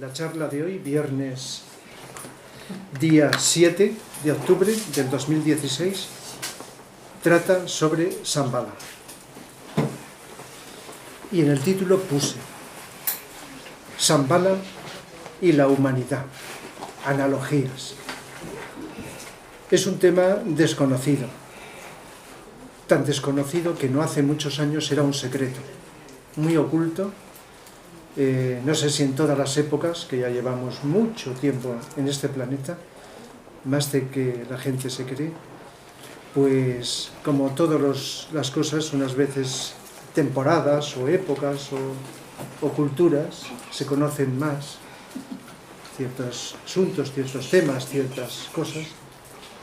La charla de hoy, viernes día 7 de octubre del 2016, trata sobre Shambhala. Y en el título puse Shambhala y la humanidad, analogías. Es un tema desconocido, tan desconocido que no hace muchos años era un secreto, muy oculto. No sé si en todas las épocas, que ya llevamos mucho tiempo en este planeta, más de que la gente se cree, pues como todas las cosas, unas veces temporadas o épocas o culturas, se conocen más ciertos asuntos, ciertos temas, ciertas cosas,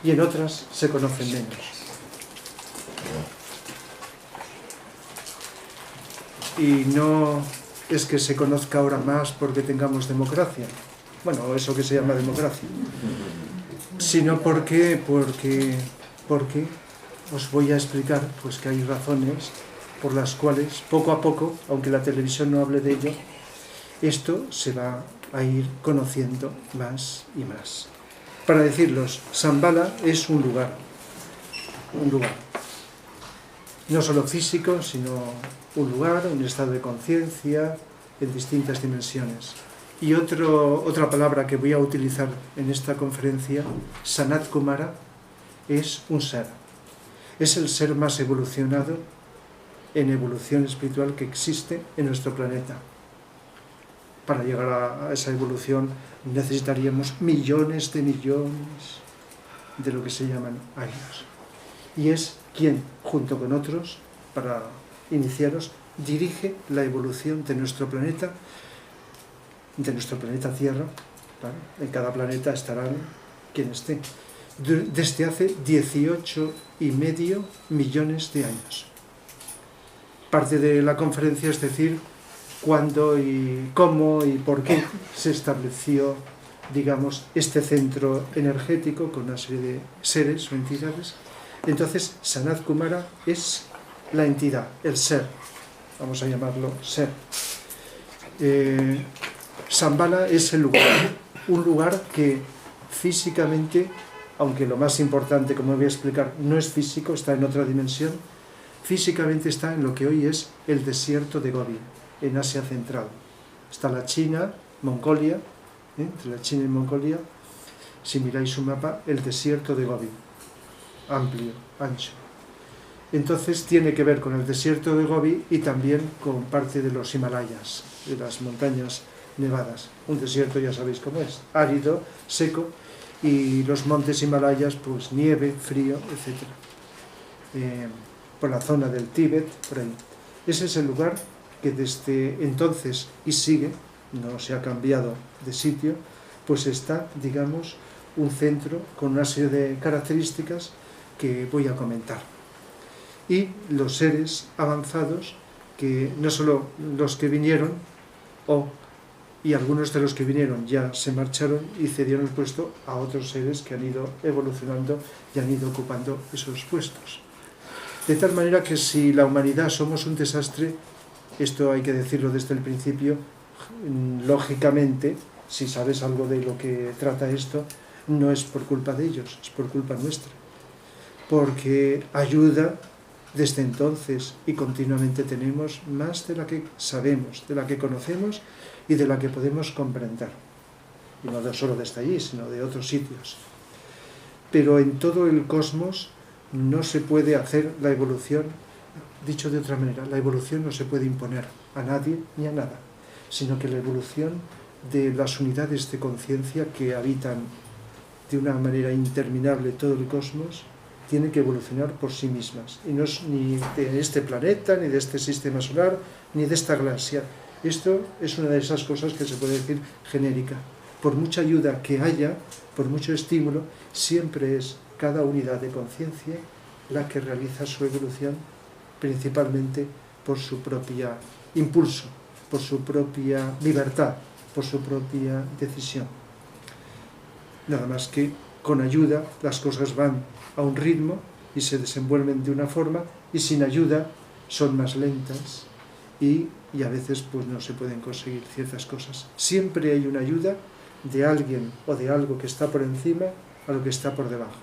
y en otras se conocen menos. Y no es que se conozca ahora más porque tengamos democracia, bueno, eso que se llama democracia, sino porque os voy a explicar pues que hay razones por las cuales poco a poco, aunque la televisión no hable de ello, esto se va a ir conociendo más y más. Para decirlos, Shambhala es un lugar, no solo físico, sino un lugar, un estado de conciencia en distintas dimensiones. Y otra palabra que voy a utilizar en esta conferencia, Sanat Kumara, es un ser. Es el ser más evolucionado en evolución espiritual que existe en nuestro planeta. Para llegar a esa evolución necesitaríamos millones de lo que se llaman años. Y es quien, junto con otros, para iniciaros, dirige la evolución de nuestro planeta Tierra. ¿Vale? En cada planeta estarán quien esté. Desde hace 18,5 millones de años. Parte de la conferencia es decir, cuándo y cómo y por qué se estableció, digamos, este centro energético con una serie de seres o entidades. Entonces, Sanat Kumara es la entidad, el ser, vamos a llamarlo ser. Shambhala es el lugar, un lugar que físicamente, aunque lo más importante, como voy a explicar, no es físico, está en otra dimensión, físicamente está en lo que hoy es el desierto de Gobi, en Asia Central. Está la China, Mongolia, entre la China y Mongolia, si miráis un mapa, el desierto de Gobi, amplio, ancho. Entonces tiene que ver con el desierto de Gobi y también con parte de los Himalayas, de las montañas nevadas. Un desierto ya sabéis cómo es, árido, seco, y los montes Himalayas, pues nieve, frío, etc. Por la zona del Tíbet, por ahí. Ese es el lugar que desde entonces y sigue, no se ha cambiado de sitio, pues está, digamos, un centro con una serie de características que voy a comentar. Y los seres avanzados, que no solo los que vinieron, y algunos de los que vinieron ya se marcharon y cedieron el puesto a otros seres que han ido evolucionando y han ido ocupando esos puestos. De tal manera que si la humanidad somos un desastre, esto hay que decirlo desde el principio, lógicamente, si sabes algo de lo que trata esto, no es por culpa de ellos, es por culpa nuestra. Porque ayuda desde entonces y continuamente tenemos más de la que sabemos, de la que conocemos y de la que podemos comprender. Y no solo desde allí, sino de otros sitios. Pero en todo el cosmos no se puede hacer la evolución, dicho de otra manera, la evolución no se puede imponer a nadie ni a nada, sino que la evolución de las unidades de conciencia que habitan de una manera interminable todo el cosmos tiene que evolucionar por sí mismas. Y no es ni de este planeta, ni de este sistema solar, ni de esta galaxia. Esto es una de esas cosas que se puede decir genérica. Por mucha ayuda que haya, por mucho estímulo, siempre es cada unidad de conciencia la que realiza su evolución principalmente por su propio impulso, por su propia libertad, por su propia decisión. Nada más que con ayuda las cosas van a un ritmo y se desenvuelven de una forma, y sin ayuda son más lentas y a veces pues no se pueden conseguir ciertas cosas. Siempre hay una ayuda de alguien o de algo que está por encima a lo que está por debajo,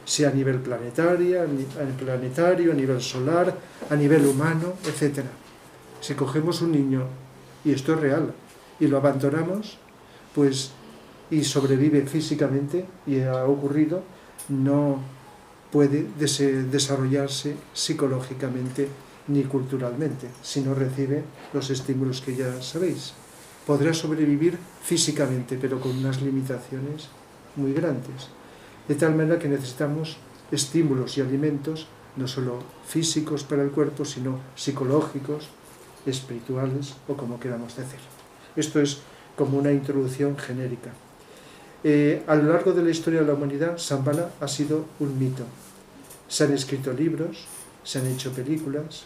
sea a nivel planetario, a nivel solar, a nivel humano, etc. Si cogemos un niño, y esto es real, y lo abandonamos, pues, y sobrevive físicamente, y ha ocurrido, no puede desarrollarse psicológicamente ni culturalmente, si no recibe los estímulos que ya sabéis. Podrá sobrevivir físicamente, pero con unas limitaciones muy grandes. De tal manera que necesitamos estímulos y alimentos, no solo físicos para el cuerpo, sino psicológicos, espirituales, o como queramos decir. Esto es como una introducción genérica. A lo largo de la historia de la humanidad, Shambhala ha sido un mito. Se han escrito libros, se han hecho películas,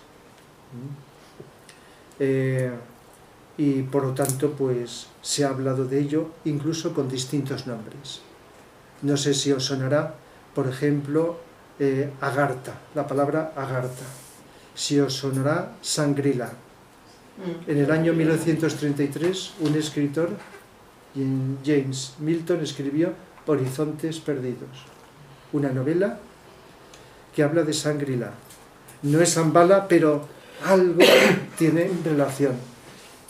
y por lo tanto pues se ha hablado de ello incluso con distintos nombres. No sé si os sonará, por ejemplo, Agartha, la palabra Agartha. Si os sonará Shangri-La. En el año 1933 un escritor, James Milton, escribió Horizontes Perdidos, una novela que habla de Shangri-La. No es Shambhala, pero algo tiene relación,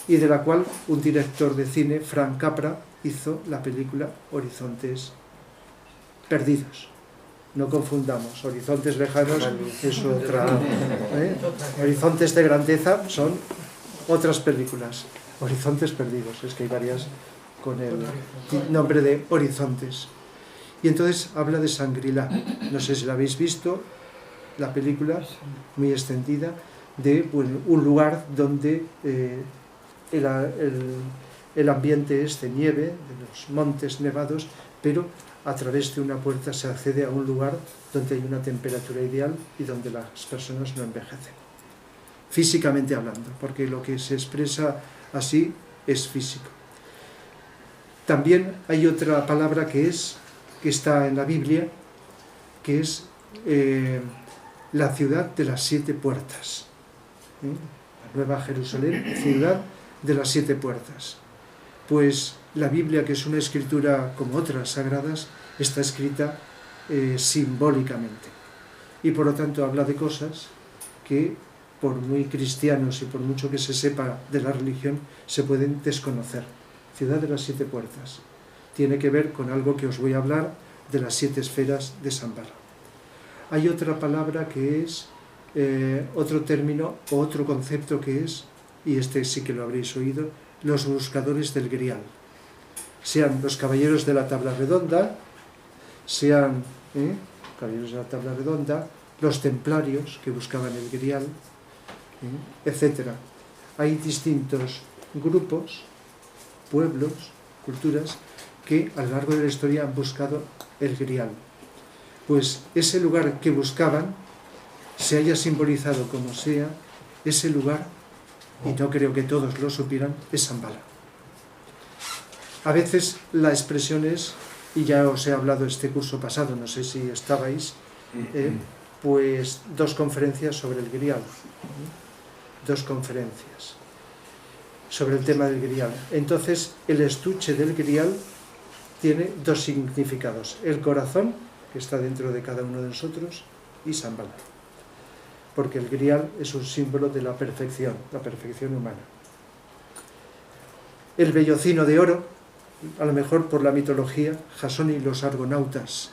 y de la cual un director de cine, Frank Capra, hizo la película Horizontes Perdidos. No confundamos, Horizontes Lejanos es otra, Horizontes de Grandeza son otras películas. Horizontes Perdidos, es que hay varias con el nombre de Horizontes. Y entonces habla de Shangri-La. No sé si la habéis visto, la película muy extendida, de un lugar donde el ambiente es de nieve, de los montes nevados, pero a través de una puerta se accede a un lugar donde hay una temperatura ideal y donde las personas no envejecen. Físicamente hablando, porque lo que se expresa así es físico. También hay otra palabra que está en la Biblia, que es la ciudad de las 7 puertas. La Nueva Jerusalén, ciudad de las 7 puertas. Pues la Biblia, que es una escritura como otras sagradas, está escrita simbólicamente. Y por lo tanto habla de cosas que, por muy cristianos y por mucho que se sepa de la religión, se pueden desconocer. Ciudad de las 7 puertas. Tiene que ver con algo que os voy a hablar de las 7 esferas de Shambhala. Hay otra palabra que es, otro término o otro concepto que es, y este sí que lo habréis oído, los buscadores del Grial. Sean los caballeros de la tabla redonda, sean caballeros de la tabla redonda, los templarios que buscaban el Grial, etc. Hay distintos grupos, pueblos, culturas, que a lo largo de la historia han buscado el Grial. Pues ese lugar que buscaban, se haya simbolizado como sea, ese lugar, y no creo que todos lo supieran, es Shambhala. A veces la expresión es, y ya os he hablado este curso pasado, no sé si estabais, pues 2 conferencias sobre el Grial. 2 conferencias sobre el tema del Grial. Entonces, el estuche del Grial tiene 2 significados: el corazón, que está dentro de cada uno de nosotros, y Shambhala. Porque el Grial es un símbolo de la perfección humana. El vellocino de oro, a lo mejor por la mitología, Jasón y los argonautas,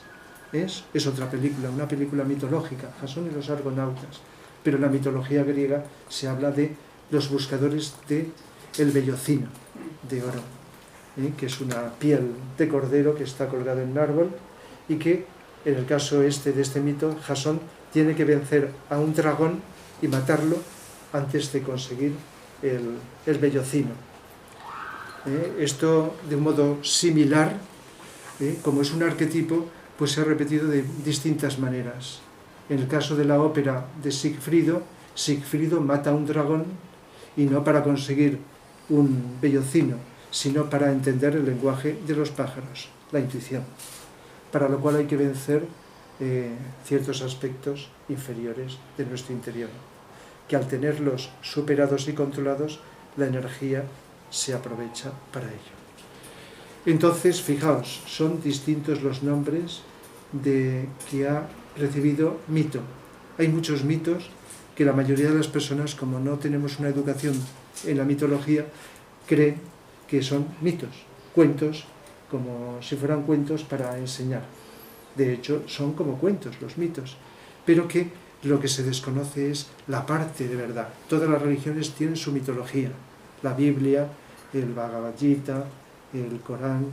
es otra película, una película mitológica, Jasón y los argonautas. Pero en la mitología griega se habla de los buscadores del vellocino de oro, que es una piel de cordero que está colgada en un árbol, y que en el caso de este mito, Jasón tiene que vencer a un dragón y matarlo antes de conseguir el vellocino. Esto de un modo similar, como es un arquetipo, pues se ha repetido de distintas maneras. En el caso de la ópera de Sigfrido, Sigfrido mata a un dragón, y no para conseguir un vellocino, sino para entender el lenguaje de los pájaros, la intuición, para lo cual hay que vencer ciertos aspectos inferiores de nuestro interior. que al tenerlos superados y controlados, la energía se aprovecha para ello. Entonces, fijaos, son distintos los nombres que ha recibido mito. Hay muchos mitos que la mayoría de las personas, como no tenemos una educación en la mitología, creen que son mitos, cuentos, como si fueran cuentos para enseñar. De hecho, son como cuentos los mitos, pero que lo que se desconoce es la parte de verdad. Todas las religiones tienen su mitología. La Biblia, el Bhagavad Gita, el Corán,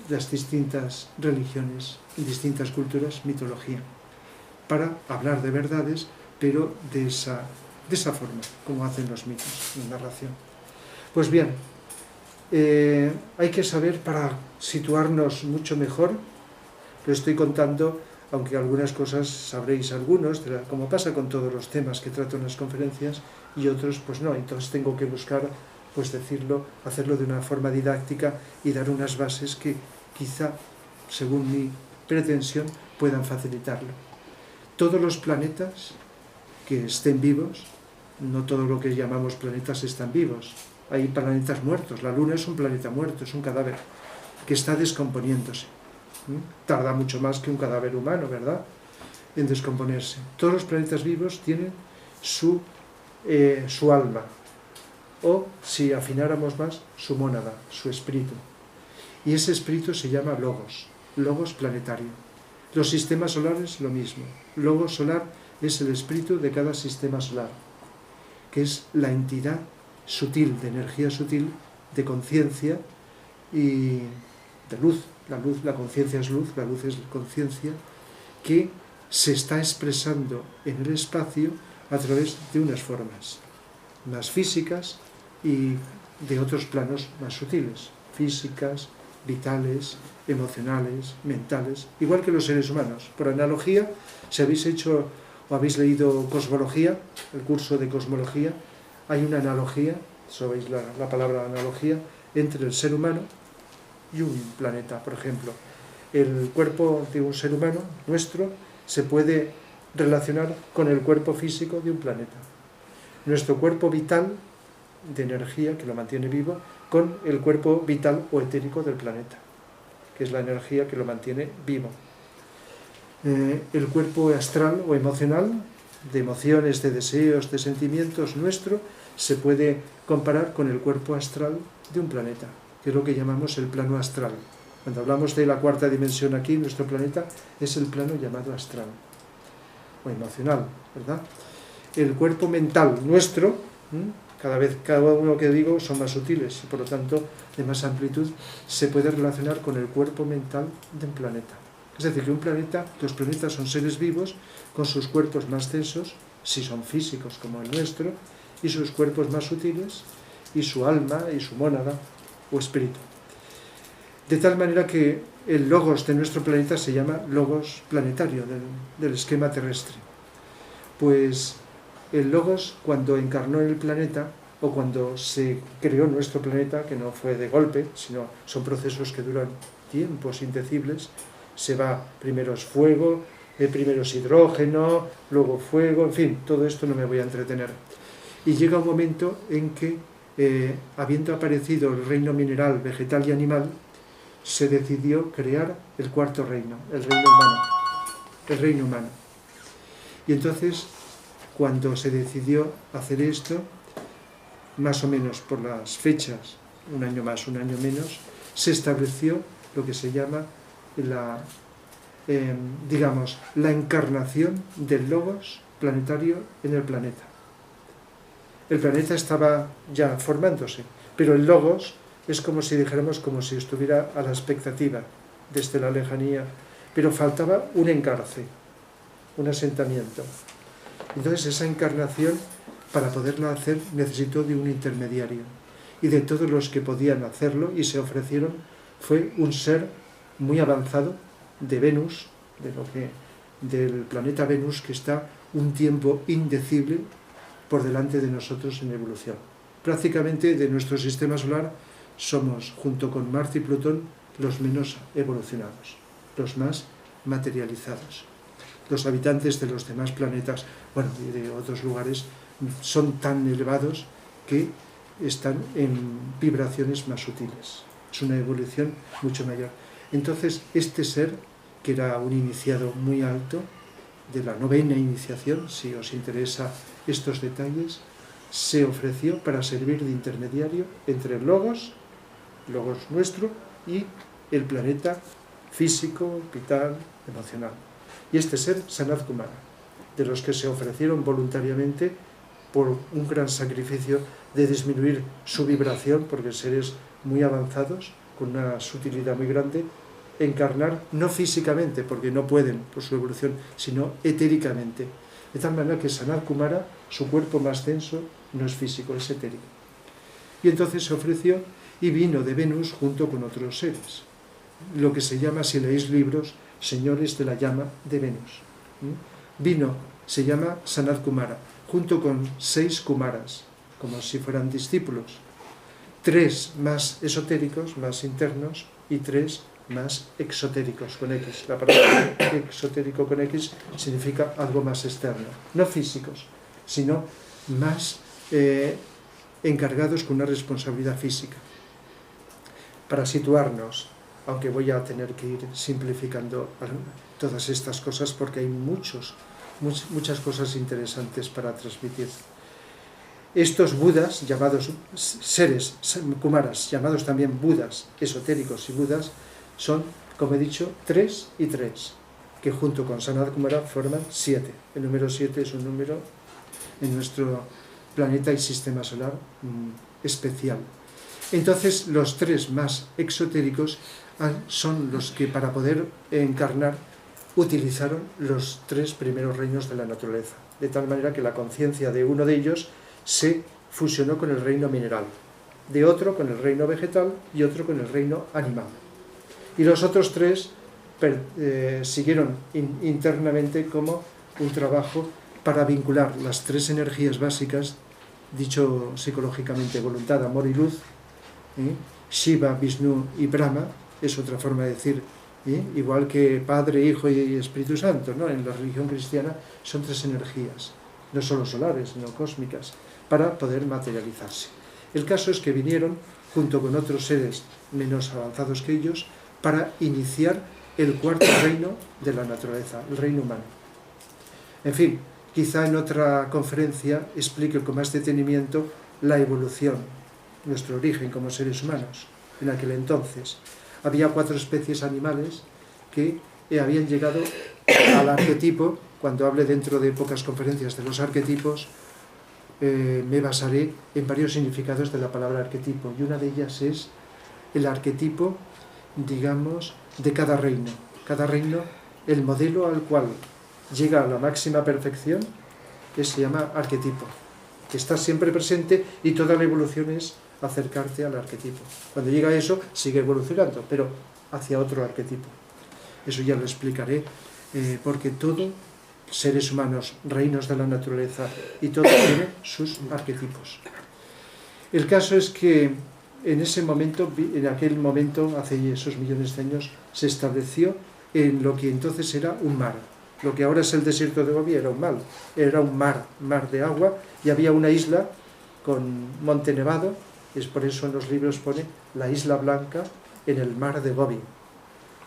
las distintas religiones y distintas culturas, mitología, para hablar de verdades, pero de esa forma, como hacen los mitos, en narración. Pues bien, hay que saber, para situarnos mucho mejor, lo estoy contando, aunque algunas cosas sabréis algunos, como pasa con todos los temas que trato en las conferencias, y otros pues no, entonces tengo que buscar, pues decirlo, hacerlo de una forma didáctica y dar unas bases que quizá, según mi pretensión, puedan facilitarlo. Todos los planetas que estén vivos, no todo lo que llamamos planetas están vivos, hay planetas muertos, la Luna es un planeta muerto, es un cadáver que está descomponiéndose. Tarda mucho más que un cadáver humano, ¿verdad?, en descomponerse. Todos los planetas vivos tienen su alma, o, si afináramos más, su mónada, su espíritu. Y ese espíritu se llama logos planetario. Los sistemas solares, lo mismo. Logos solar es el espíritu de cada sistema solar, que es la entidad sutil, de energía sutil, de conciencia y de luz. La conciencia es luz, la luz es conciencia, que se está expresando en el espacio a través de unas formas más físicas y de otros planos más sutiles, físicas, vitales, emocionales, mentales, igual que los seres humanos. Por analogía, si habéis hecho o habéis leído cosmología, el curso de cosmología, hay una analogía, sabéis la palabra analogía, entre el ser humano y un planeta. Por ejemplo, el cuerpo de un ser humano, nuestro, se puede relacionar con el cuerpo físico de un planeta. Nuestro cuerpo vital, de energía, que lo mantiene vivo, con el cuerpo vital o etérico del planeta, que es la energía que lo mantiene vivo. El cuerpo astral o emocional, de emociones, de deseos, de sentimientos nuestro, se puede comparar con el cuerpo astral de un planeta, que es lo que llamamos el plano astral. Cuando hablamos de la cuarta dimensión aquí, nuestro planeta es el plano llamado astral, o emocional, ¿verdad? El cuerpo mental nuestro, cada uno que digo son más sutiles y por lo tanto de más amplitud, se puede relacionar con el cuerpo mental de un planeta. Es decir, que los planetas son seres vivos con sus cuerpos más densos, si son físicos como el nuestro, y sus cuerpos más sutiles, y su alma y su mónada o espíritu. De tal manera que el logos de nuestro planeta se llama logos planetario del esquema terrestre. Pues el logos, cuando encarnó en el planeta, o cuando se creó nuestro planeta, que no fue de golpe, sino son procesos que duran tiempos indecibles, se va, primero es fuego, primero es hidrógeno, luego fuego, en fin, todo esto no me voy a entretener. Y llega un momento en que, habiendo aparecido el reino mineral, vegetal y animal, se decidió crear el cuarto reino, el reino humano. Y entonces, cuando se decidió hacer esto, más o menos por las fechas, un año más, un año menos, se estableció lo que se llama la encarnación del logos planetario en el planeta. El planeta estaba ya formándose, pero el logos es como si dijéramos, como si estuviera a la expectativa desde la lejanía, pero faltaba un engarce, un asentamiento. Entonces esa encarnación, para poderla hacer, necesitó de un intermediario, y de todos los que podían hacerlo y se ofrecieron, fue un ser muy avanzado de Venus, del planeta Venus, que está un tiempo indecible por delante de nosotros en evolución. Prácticamente de nuestro sistema solar somos, junto con Marte y Plutón, los menos evolucionados, los más materializados. los habitantes de los demás planetas, bueno, y de otros lugares, son tan elevados que están en vibraciones más sutiles. Es una evolución mucho mayor. Entonces, este ser, que era un iniciado muy alto, de la 9ª iniciación, si os interesa estos detalles, se ofreció para servir de intermediario entre el Logos nuestro, y el planeta físico, vital, emocional. Y este ser, Sanat Kumara, de los que se ofrecieron voluntariamente por un gran sacrificio de disminuir su vibración, porque seres muy avanzados, con una sutilidad muy grande, encarnar no físicamente, porque no pueden por su evolución, sino etéricamente. De tal manera que Sanat Kumara, su cuerpo más denso, no es físico, es etérico. Y entonces se ofreció y vino de Venus junto con otros seres. Lo que se llama, si leéis libros, señores de la llama de Venus. Vino, se llama Sanat Kumara, junto con 6 Kumaras, como si fueran discípulos. 3 más esotéricos, más internos, y 3 más exotéricos, con X. La palabra exotérico con X significa algo más externo, no físicos, sino más encargados con una responsabilidad física. Para situarnos, aunque voy a tener que ir simplificando todas estas cosas porque hay muchas cosas interesantes para transmitir. Estos Budas, llamados seres, Kumaras, llamados también Budas, esotéricos y Budas, son, como he dicho, 3 y 3, que junto con Sanat Kumara forman 7. El número 7 es un número en nuestro planeta y sistema solar especial. Entonces, los 3 más exotéricos son los que, para poder encarnar, utilizaron los 3 primeros reinos de la naturaleza, de tal manera que la conciencia de uno de ellos se fusionó con el reino mineral, de otro con el reino vegetal y otro con el reino animal. Y los otros 3 siguieron internamente como un trabajo para vincular las 3 energías básicas, dicho psicológicamente, voluntad, amor y luz, Shiva, Vishnu y Brahma, es otra forma de decir, igual que Padre, Hijo y Espíritu Santo, ¿no? En la religión cristiana son 3 energías, no solo solares, sino cósmicas, para poder materializarse. El caso es que vinieron, junto con otros seres menos avanzados que ellos, para iniciar el 4º reino de la naturaleza, el reino humano. En fin, quizá en otra conferencia explique con más detenimiento la evolución, nuestro origen como seres humanos. En aquel entonces había 4 especies animales que habían llegado al arquetipo. Cuando hable dentro de pocas conferencias de los arquetipos, me basaré en varios significados de la palabra arquetipo, y una de ellas es el arquetipo, digamos, de cada reino. Cada reino, el modelo al cual llega a la máxima perfección, que se llama arquetipo, que está siempre presente, y toda la evolución es acercarte al arquetipo. Cuando llega a eso, sigue evolucionando, pero hacia otro arquetipo. Eso ya lo explicaré, porque todo, seres humanos, reinos de la naturaleza, y todo tiene sus arquetipos. El caso es que en aquel momento, hace esos millones de años, se estableció en lo que entonces era un mar. Lo que ahora es el desierto de Gobi era un mar de agua, y había una isla con monte nevado. Es por eso en los libros pone la isla blanca en el mar de Gobi.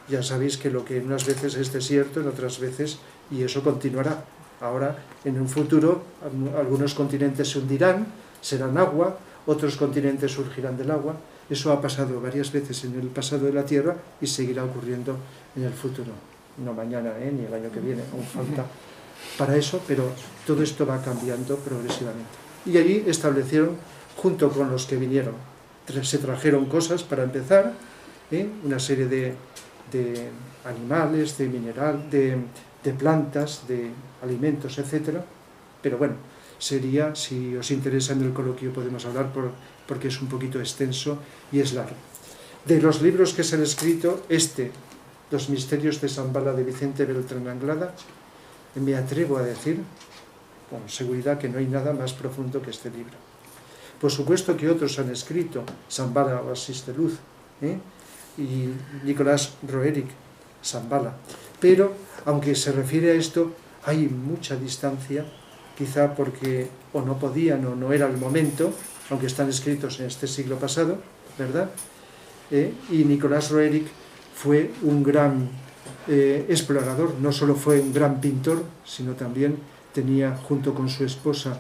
Ya sabéis que lo que unas veces es desierto, en otras veces, y eso continuará. Ahora, en un futuro, algunos continentes se hundirán, serán agua, otros continentes surgirán del agua. Eso ha pasado varias veces en el pasado de la Tierra y seguirá ocurriendo en el futuro. No mañana, ni el año que viene, aún falta para eso, pero todo esto va cambiando progresivamente. Y allí establecieron, junto con los que vinieron, se trajeron cosas para empezar, una serie de animales, de mineral, de plantas, de alimentos, etc. Pero bueno, sería, si os interesa en el coloquio podemos hablar porque es un poquito extenso y es largo. De los libros que se han escrito, Los misterios de Shambhala, de Vicente Beltrán Anglada, me atrevo a decir con seguridad que no hay nada más profundo que este libro. Por supuesto que otros han escrito, Shambhala, Oasis de Luz, y Nicolás Roerich, Shambhala. pero aunque se refiere a esto, hay mucha distancia, quizá porque o no podían o no era el momento, aunque están escritos en este siglo pasado, ¿verdad? Y Nicolás Roerich fue un gran explorador, no solo fue un gran pintor, sino también tenía, junto con su esposa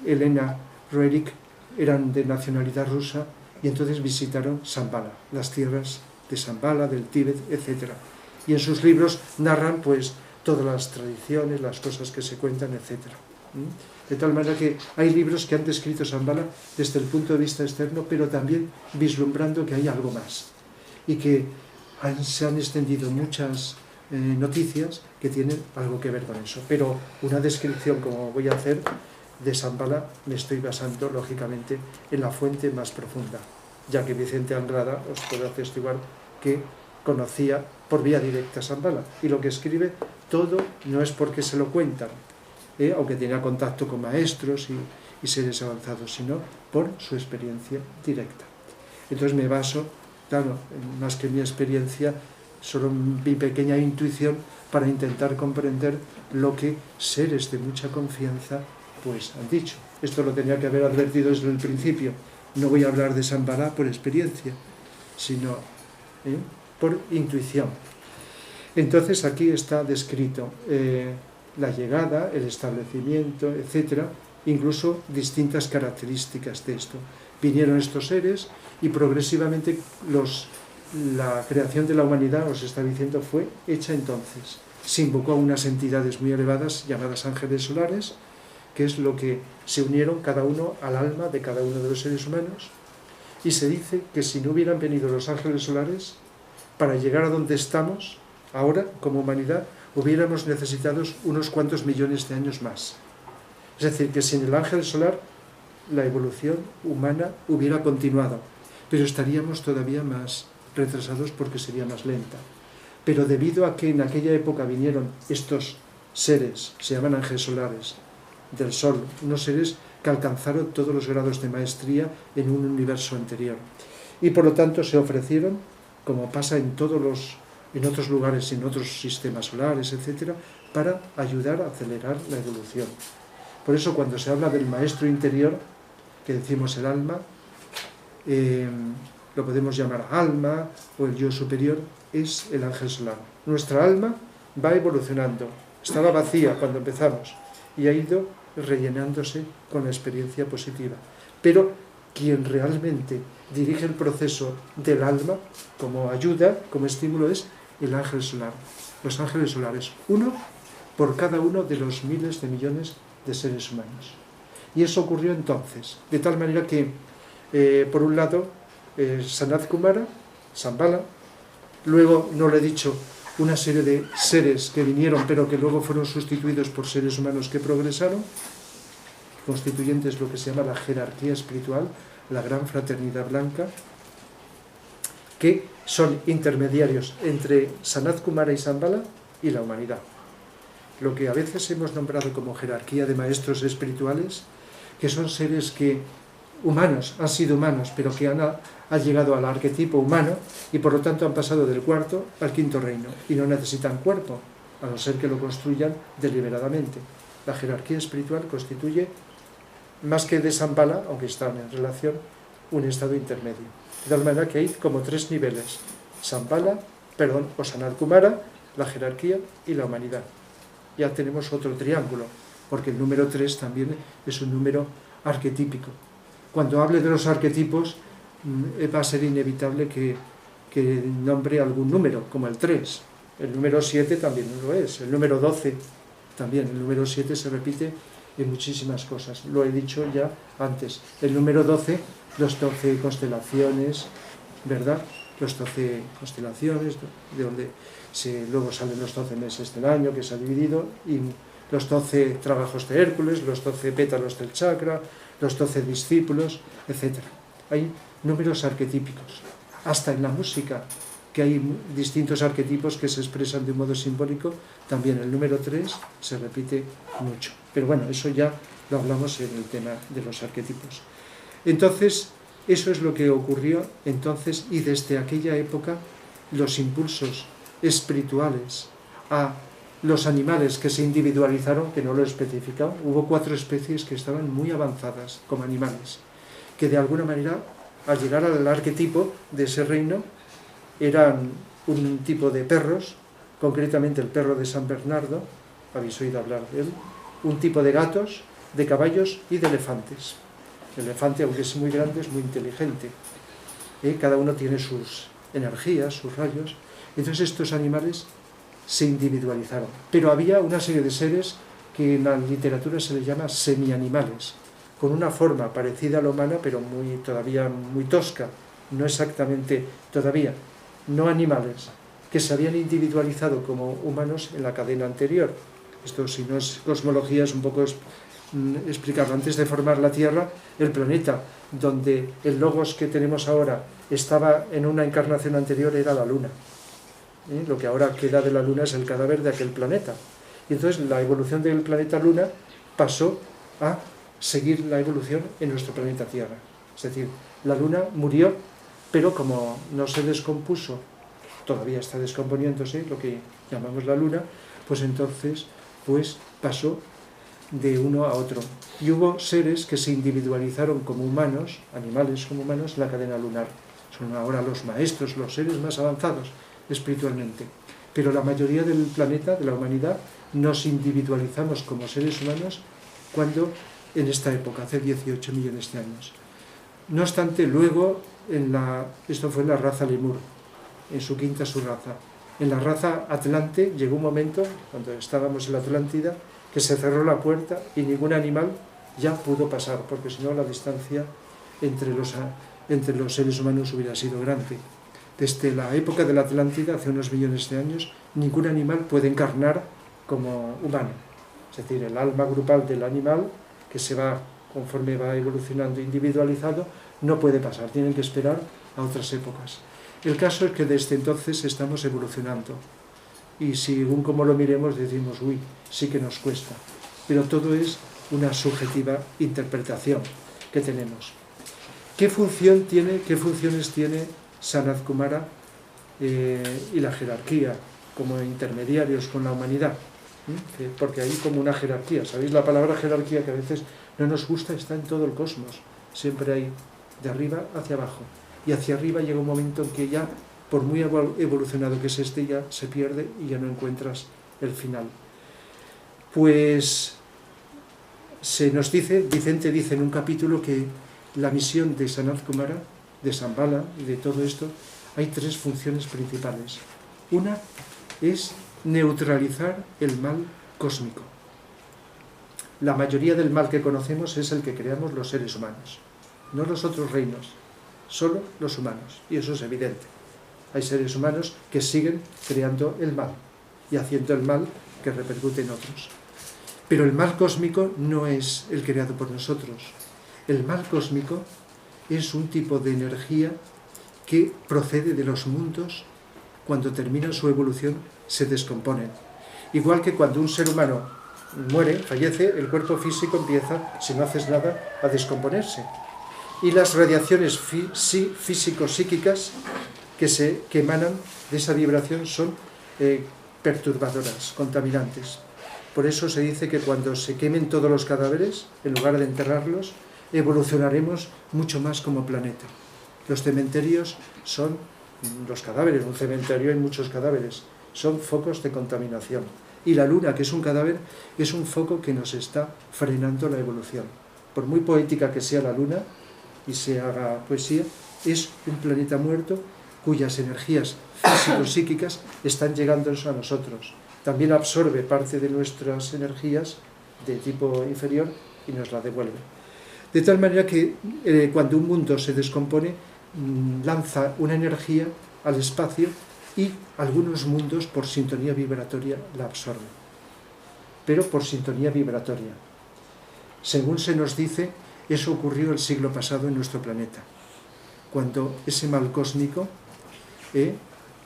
Elena Roerich, eran de nacionalidad rusa, y entonces visitaron Shambhala, las tierras de Shambhala, del Tíbet, etc. Y en sus libros narran pues todas las tradiciones, las cosas que se cuentan, etc. De tal manera que hay libros que han descrito Shambhala desde el punto de vista externo, pero también vislumbrando que hay algo más, y que se han extendido muchas noticias que tienen algo que ver con eso. Pero una descripción, como voy a hacer, de Shambhala me estoy basando, lógicamente, en la fuente más profunda, ya que Vicente Anglada os puedo atestiguar que conocía por vía directa Shambhala, y lo que escribe todo no es porque se lo cuentan, aunque tenía contacto con maestros y seres avanzados, sino por su experiencia directa. Entonces me baso, claro, más que mi experiencia, solo mi pequeña intuición para intentar comprender lo que seres de mucha confianza pues han dicho. Esto lo tenía que haber advertido desde el principio. No voy a hablar de Shambhala por experiencia, sino por intuición. Entonces aquí está descrito la llegada, el establecimiento, etc., incluso distintas características de esto. Vinieron estos seres y progresivamente la creación de la humanidad, os está diciendo, fue hecha entonces. Se invocó a unas entidades muy elevadas llamadas ángeles solares, que es lo que se unieron cada uno al alma de cada uno de los seres humanos, y se dice que si no hubieran venido los ángeles solares, para llegar a donde estamos ahora como humanidad, hubiéramos necesitado unos cuantos millones de años más. Es decir, que sin el ángel solar la evolución humana hubiera continuado, pero estaríamos todavía más retrasados porque sería más lenta. Pero debido a que en aquella época vinieron estos seres, se llaman ángeles solares, del Sol, unos seres que alcanzaron todos los grados de maestría en un universo anterior. Y por lo tanto se ofrecieron, como pasa en otros lugares, en otros sistemas solares, etc., para ayudar a acelerar la evolución. Por eso cuando se habla del maestro interior, que decimos el alma, lo podemos llamar alma o el yo superior, es el ángel solar. Nuestra alma va evolucionando, estaba vacía cuando empezamos y ha ido rellenándose con la experiencia positiva. Pero quien realmente dirige el proceso del alma como ayuda, como estímulo, es el ángel solar. Los ángeles solares, uno por cada uno de los miles de millones de seres humanos. Y eso ocurrió entonces, de tal manera que, por un lado, Sanat Kumara, Shambhala, luego, no lo he dicho, una serie de seres que vinieron, pero que luego fueron sustituidos por seres humanos que progresaron, constituyentes lo que se llama la jerarquía espiritual, la gran fraternidad blanca, que son intermediarios entre Sanat Kumara y Shambhala y la humanidad. Lo que a veces hemos nombrado como jerarquía de maestros espirituales, que son seres que humanos, han sido humanos, pero que han llegado al arquetipo humano y por lo tanto han pasado del cuarto al quinto reino y no necesitan cuerpo, a no ser que lo construyan deliberadamente. La jerarquía espiritual constituye, más que de Shambhala, aunque están en relación, un estado intermedio. De tal manera que hay como tres niveles: Shambhala, o Sanat Kumara, la jerarquía y la humanidad. Ya tenemos otro triángulo, porque el número 3 también es un número arquetípico. Cuando hable de los arquetipos, va a ser inevitable que nombre algún número, como el 3. El número 7 también lo es, el número 12 también. El número 7 se repite en muchísimas cosas, lo he dicho ya antes. El número 12, los 12 constelaciones, ¿verdad? Los 12 constelaciones, de donde luego salen los 12 meses del año que se ha dividido, y los 12 trabajos de Hércules, los 12 pétalos del chakra, los 12 discípulos, etc. Hay números arquetípicos. Hasta en la música, que hay distintos arquetipos que se expresan de un modo simbólico, también el número 3 se repite mucho. Pero bueno, eso ya lo hablamos en el tema de los arquetipos. Entonces, eso es lo que ocurrió entonces, y desde aquella época los impulsos espirituales, a los animales que se individualizaron, que no lo he especificado. Hubo 4 especies que estaban muy avanzadas como animales, que de alguna manera, al llegar al arquetipo de ese reino, eran un tipo de perros, concretamente el perro de San Bernardo, habéis oído hablar de él, un tipo de gatos, de caballos y de elefantes. El elefante, aunque es muy grande, es muy inteligente. Cada uno tiene sus energías, sus rayos. Entonces estos animales se individualizaron. Pero había una serie de seres que en la literatura se les llama semianimales, con una forma parecida a la humana, pero todavía muy tosca, no exactamente todavía, no animales, que se habían individualizado como humanos en la cadena anterior. Esto, si no es cosmología, es un poco explicarlo. Antes de formar la Tierra, el planeta donde el logos que tenemos ahora estaba en una encarnación anterior era la Luna. Lo que ahora queda de la Luna es el cadáver de aquel planeta. Y entonces la evolución del planeta Luna pasó a seguir la evolución en nuestro planeta Tierra. Es decir, la Luna murió, pero como no se descompuso, todavía está descomponiéndose, lo que llamamos la Luna, pues entonces pasó de uno a otro. Y hubo seres que se individualizaron como humanos, animales como humanos, en la cadena lunar. Son ahora los maestros, los seres más avanzados espiritualmente. Pero la mayoría del planeta, de la humanidad, nos individualizamos como seres humanos cuando, en esta época, hace 18 millones de años. No obstante, luego, esto fue en la raza Lemur, en su quinta subraza. En la raza Atlante llegó un momento, cuando estábamos en la Atlántida, que se cerró la puerta y ningún animal ya pudo pasar, porque si no la distancia entre los seres humanos hubiera sido grande. Desde la época de la Atlántida, hace unos millones de años, ningún animal puede encarnar como humano. Es decir, el alma grupal del animal, que se va, conforme va evolucionando individualizado, no puede pasar, tienen que esperar a otras épocas. El caso es que desde entonces estamos evolucionando. Y según como lo miremos, decimos, uy, sí que nos cuesta. Pero todo es una subjetiva interpretación que tenemos. ¿Qué funciones tiene Sanat Kumara y la jerarquía como intermediarios con la humanidad? Porque hay como una jerarquía. ¿Sabéis? La palabra jerarquía, que a veces no nos gusta, está en todo el cosmos. Siempre hay de arriba hacia abajo. Y hacia arriba llega un momento en que ya, por muy evolucionado que es ya se pierde y ya no encuentras el final. Pues se nos dice, Vicente dice en un capítulo, que la misión de Sanat Kumara, de Shambhala y de todo esto, hay 3 funciones principales. Una es neutralizar el mal cósmico. La mayoría del mal que conocemos es el que creamos los seres humanos, no los otros reinos, solo los humanos, y eso es evidente. Hay seres humanos que siguen creando el mal y haciendo el mal que repercute en otros. Pero el mal cósmico no es el creado por nosotros. El mal cósmico es un tipo de energía que procede de los mundos. Cuando terminan su evolución se descomponen. Igual que cuando un ser humano muere, fallece, el cuerpo físico empieza, si no haces nada, a descomponerse. Y las radiaciones físico-psíquicas que emanan de esa vibración son perturbadoras, contaminantes. Por eso se dice que cuando se quemen todos los cadáveres, en lugar de enterrarlos, evolucionaremos mucho más como planeta. Los cementerios son los cadáveres, un cementerio hay muchos cadáveres, son focos de contaminación. Y la Luna, que es un cadáver, es un foco que nos está frenando la evolución. Por muy poética que sea la Luna y se haga poesía, es un planeta muerto cuyas energías físico-psíquicas están llegando a nosotros. También absorbe parte de nuestras energías de tipo inferior y nos la devuelve. De tal manera que cuando un mundo se descompone, lanza una energía al espacio y algunos mundos por sintonía vibratoria la absorben. Pero por sintonía vibratoria. Según se nos dice, eso ocurrió el siglo pasado en nuestro planeta. Cuando ese mal cósmico,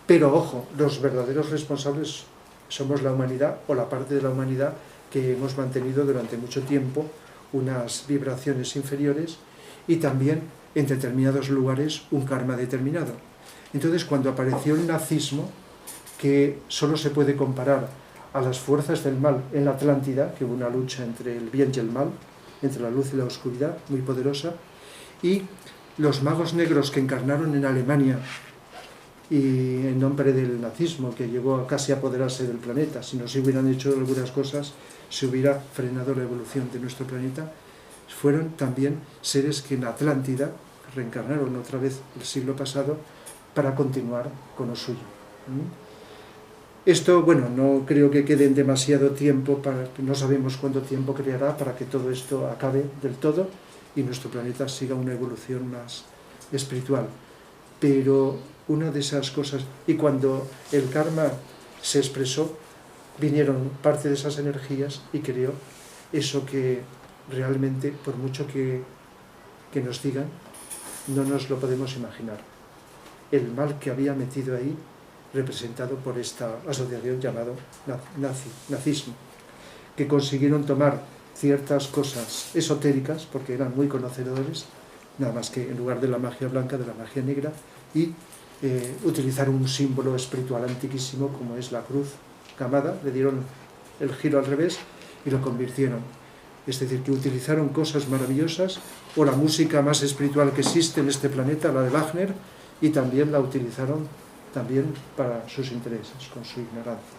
pero ojo, los verdaderos responsables somos la humanidad o la parte de la humanidad que hemos mantenido durante mucho tiempo unas vibraciones inferiores y también en determinados lugares un karma determinado. Entonces, cuando apareció el nazismo, que solo se puede comparar a las fuerzas del mal en la Atlántida, que hubo una lucha entre el bien y el mal, entre la luz y la oscuridad, muy poderosa, y los magos negros que encarnaron en Alemania y en nombre del nazismo, que llegó a casi apoderarse del planeta. Si no se hubieran hecho algunas cosas, se hubiera frenado la evolución de nuestro planeta. Fueron también seres que en Atlántida reencarnaron otra vez el siglo pasado para continuar con lo suyo. Esto, bueno, no creo que quede demasiado tiempo, no sabemos cuánto tiempo creará para que todo esto acabe del todo y nuestro planeta siga una evolución más espiritual. Pero una de esas cosas, y cuando el karma se expresó, vinieron parte de esas energías y creó eso que realmente, por mucho que nos digan, no nos lo podemos imaginar. El mal que había metido ahí, representado por esta asociación llamada nazismo, que consiguieron tomar ciertas cosas esotéricas, porque eran muy conocedores, nada más que en lugar de la magia blanca, de la magia negra, y utilizar un símbolo espiritual antiquísimo como es la cruz camada, le dieron el giro al revés y lo convirtieron. Es decir, que utilizaron cosas maravillosas, o la música más espiritual que existe en este planeta, la de Wagner, y también la utilizaron también para sus intereses, con su ignorancia.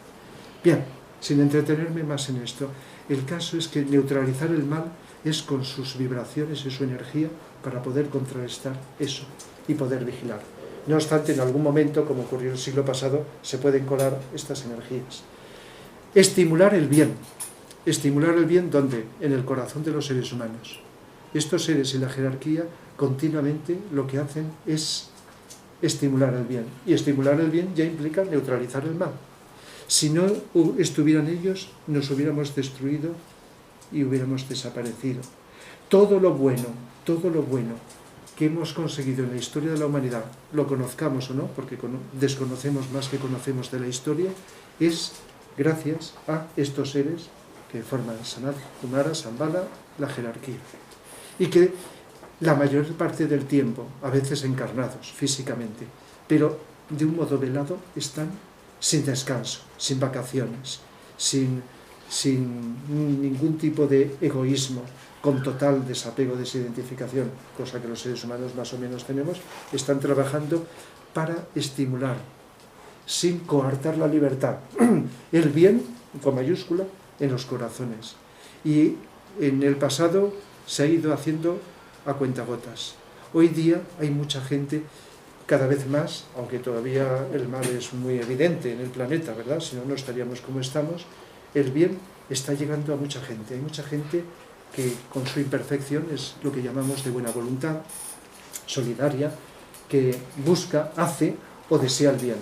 Bien, sin entretenerme más en esto, el caso es que neutralizar el mal es con sus vibraciones y su energía para poder contrarrestar eso y poder vigilar. No obstante, en algún momento, como ocurrió el siglo pasado, se pueden colar estas energías. Estimular el bien. Estimular el bien, ¿dónde? En el corazón de los seres humanos. Estos seres y la jerarquía continuamente lo que hacen es estimular el bien. Y estimular el bien ya implica neutralizar el mal. Si no estuvieran ellos, nos hubiéramos destruido y hubiéramos desaparecido. Todo lo bueno que hemos conseguido en la historia de la humanidad, lo conozcamos o no, porque desconocemos más que conocemos de la historia, es gracias a estos seres que forman Sanat Kumara, Shambhala, la jerarquía. Y que la mayor parte del tiempo, a veces encarnados físicamente, pero de un modo velado, están sin descanso, sin vacaciones, sin ningún tipo de egoísmo, con total desapego, desidentificación, cosa que los seres humanos más o menos tenemos, están trabajando para estimular, sin coartar la libertad, el bien, con mayúscula, en los corazones. Y en el pasado se ha ido haciendo a cuentagotas. Hoy día hay mucha gente, cada vez más, aunque todavía el mal es muy evidente en el planeta, ¿verdad? Si no, no estaríamos como estamos. El bien está llegando a mucha gente. Hay mucha gente que con su imperfección es lo que llamamos de buena voluntad, solidaria, que busca, hace o desea el bien.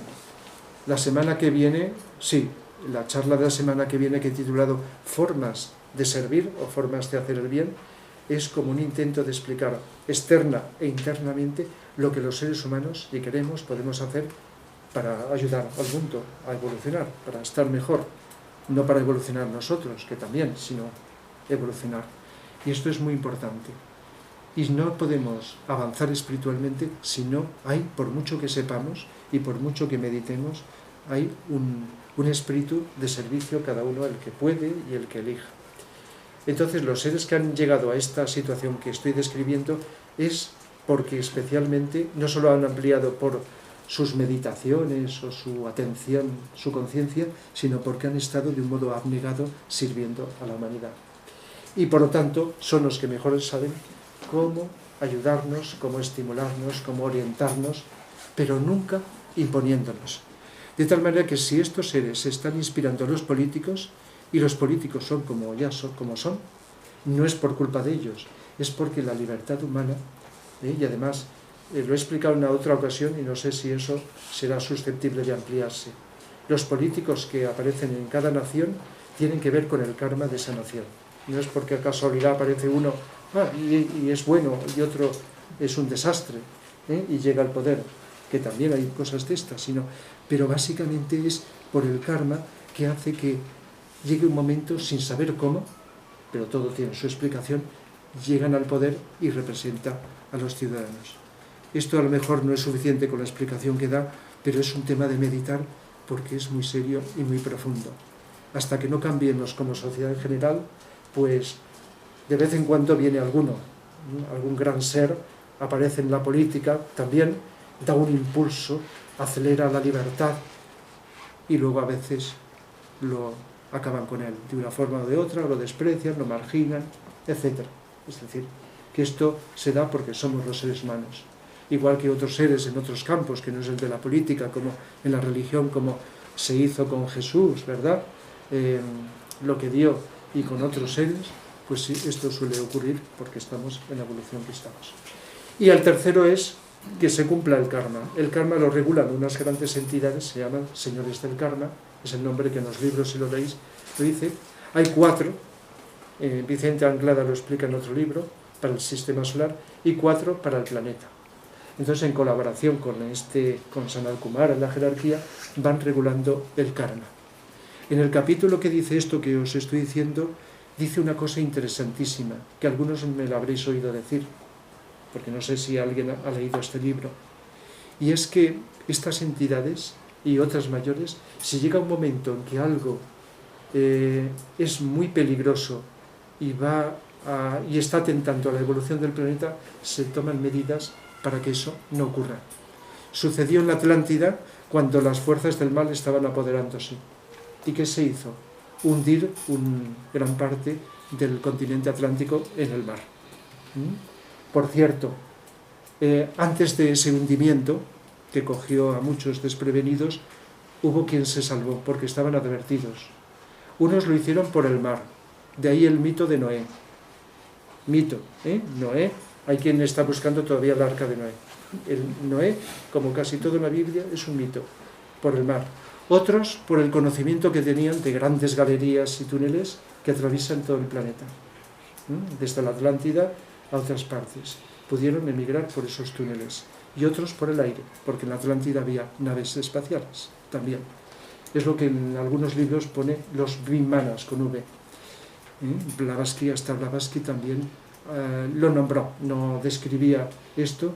La semana que viene, sí, la charla de la semana que viene que he titulado Formas de servir o formas de hacer el bien, es como un intento de explicar externa e internamente lo que los seres humanos, si queremos, podemos hacer para ayudar al mundo a evolucionar, para estar mejor, no para evolucionar nosotros, que también, sino evolucionar. Y esto es muy importante. Y no podemos avanzar espiritualmente si no hay, por mucho que sepamos y por mucho que meditemos, hay un espíritu de servicio cada uno, el que puede y el que elija. Entonces, los seres que han llegado a esta situación que estoy describiendo es porque especialmente no solo han ampliado por sus meditaciones o su atención, su conciencia, sino porque han estado de un modo abnegado sirviendo a la humanidad. Y por lo tanto son los que mejor saben cómo ayudarnos, cómo estimularnos, cómo orientarnos, pero nunca imponiéndonos. De tal manera que si estos seres se están inspirando en los políticos, y los políticos son como son, no es por culpa de ellos, es porque la libertad humana, y además lo he explicado en una otra ocasión y no sé si eso será susceptible de ampliarse. Los políticos que aparecen en cada nación tienen que ver con el karma de esa nación. No es porque a casualidad aparece uno y es bueno y otro es un desastre y llega al poder, que también hay cosas de estas, pero básicamente es por el karma que hace que llegue un momento sin saber cómo, pero todo tiene su explicación, llegan al poder y representa a los ciudadanos. Esto a lo mejor no es suficiente con la explicación que da, pero es un tema de meditar porque es muy serio y muy profundo. Hasta que no cambiemos como sociedad en general, pues de vez en cuando viene alguno, algún gran ser, aparece en la política, también da un impulso, acelera la libertad y luego a veces lo acaban con él, de una forma o de otra, lo desprecian, lo marginan, etc. Es decir, que esto se da porque somos los seres humanos. Igual que otros seres en otros campos, que no es el de la política, como en la religión, como se hizo con Jesús, ¿verdad? Lo que dio, y con otros seres, pues sí, esto suele ocurrir porque estamos en la evolución que estamos. Y el tercero es que se cumpla el karma. El karma lo regulan unas grandes entidades, se llaman señores del karma, es el nombre que en los libros, si lo leéis, lo dice. Hay 4, Vicente Anglada lo explica en otro libro, para el sistema solar, y 4 para el planeta. Entonces, en colaboración con Sanat Kumara en la jerarquía, van regulando el karma. En el capítulo que dice esto que os estoy diciendo, dice una cosa interesantísima, que algunos me lo habréis oído decir, porque no sé si alguien ha leído este libro, y es que estas entidades y otras mayores, si llega un momento en que algo es muy peligroso y está atentando a la evolución del planeta, se toman medidas para que eso no ocurra. Sucedió en la Atlántida cuando las fuerzas del mal estaban apoderándose. ¿Y qué se hizo? Hundir gran parte del continente atlántico en el mar. Por cierto, antes de ese hundimiento, que cogió a muchos desprevenidos, hubo quien se salvó, porque estaban advertidos. Unos lo hicieron por el mar, de ahí el mito de Noé. Mito, Noé, hay quien está buscando todavía el arca de Noé. El Noé, como casi todo en la Biblia, es un mito, por el mar. Otros por el conocimiento que tenían de grandes galerías y túneles que atraviesan todo el planeta, desde la Atlántida a otras partes. Pudieron emigrar por esos túneles. Y otros por el aire, porque en la Atlántida había naves espaciales también. Es lo que en algunos libros pone los Vimanas con V. Blavatsky, hasta Blavatsky también lo nombró, no describía esto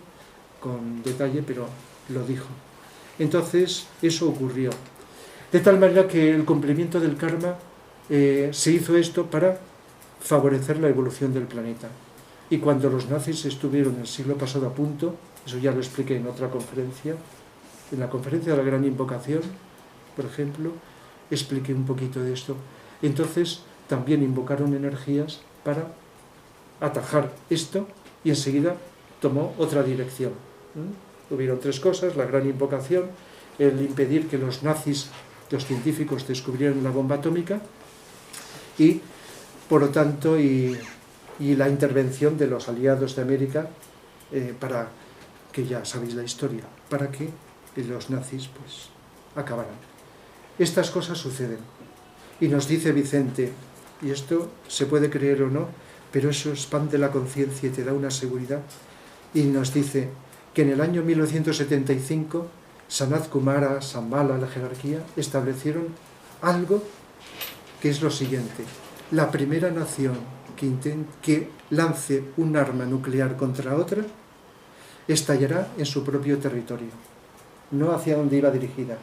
con detalle, pero lo dijo. Entonces, eso ocurrió. De tal manera que el cumplimiento del karma se hizo esto para favorecer la evolución del planeta. Y cuando los nazis estuvieron el siglo pasado a punto, eso ya lo expliqué en otra conferencia, en la conferencia de la Gran Invocación, por ejemplo, expliqué un poquito de esto. Entonces, también invocaron energías para atajar esto y enseguida tomó otra dirección. Hubieron 3 cosas: la Gran Invocación, el impedir que los nazis, los científicos, descubrieran la bomba atómica y, por lo tanto, y la intervención de los aliados de América para que, ya sabéis la historia, para que los nazis pues acabaran. Estas cosas suceden. Y nos dice Vicente, y esto se puede creer o no, pero eso expande la conciencia y te da una seguridad, y nos dice que en el año 1975 Sanat Kumara, Shambhala, la jerarquía, establecieron algo que es lo siguiente: la primera nación que lance un arma nuclear contra otra estallará en su propio territorio, no hacia donde iba dirigida.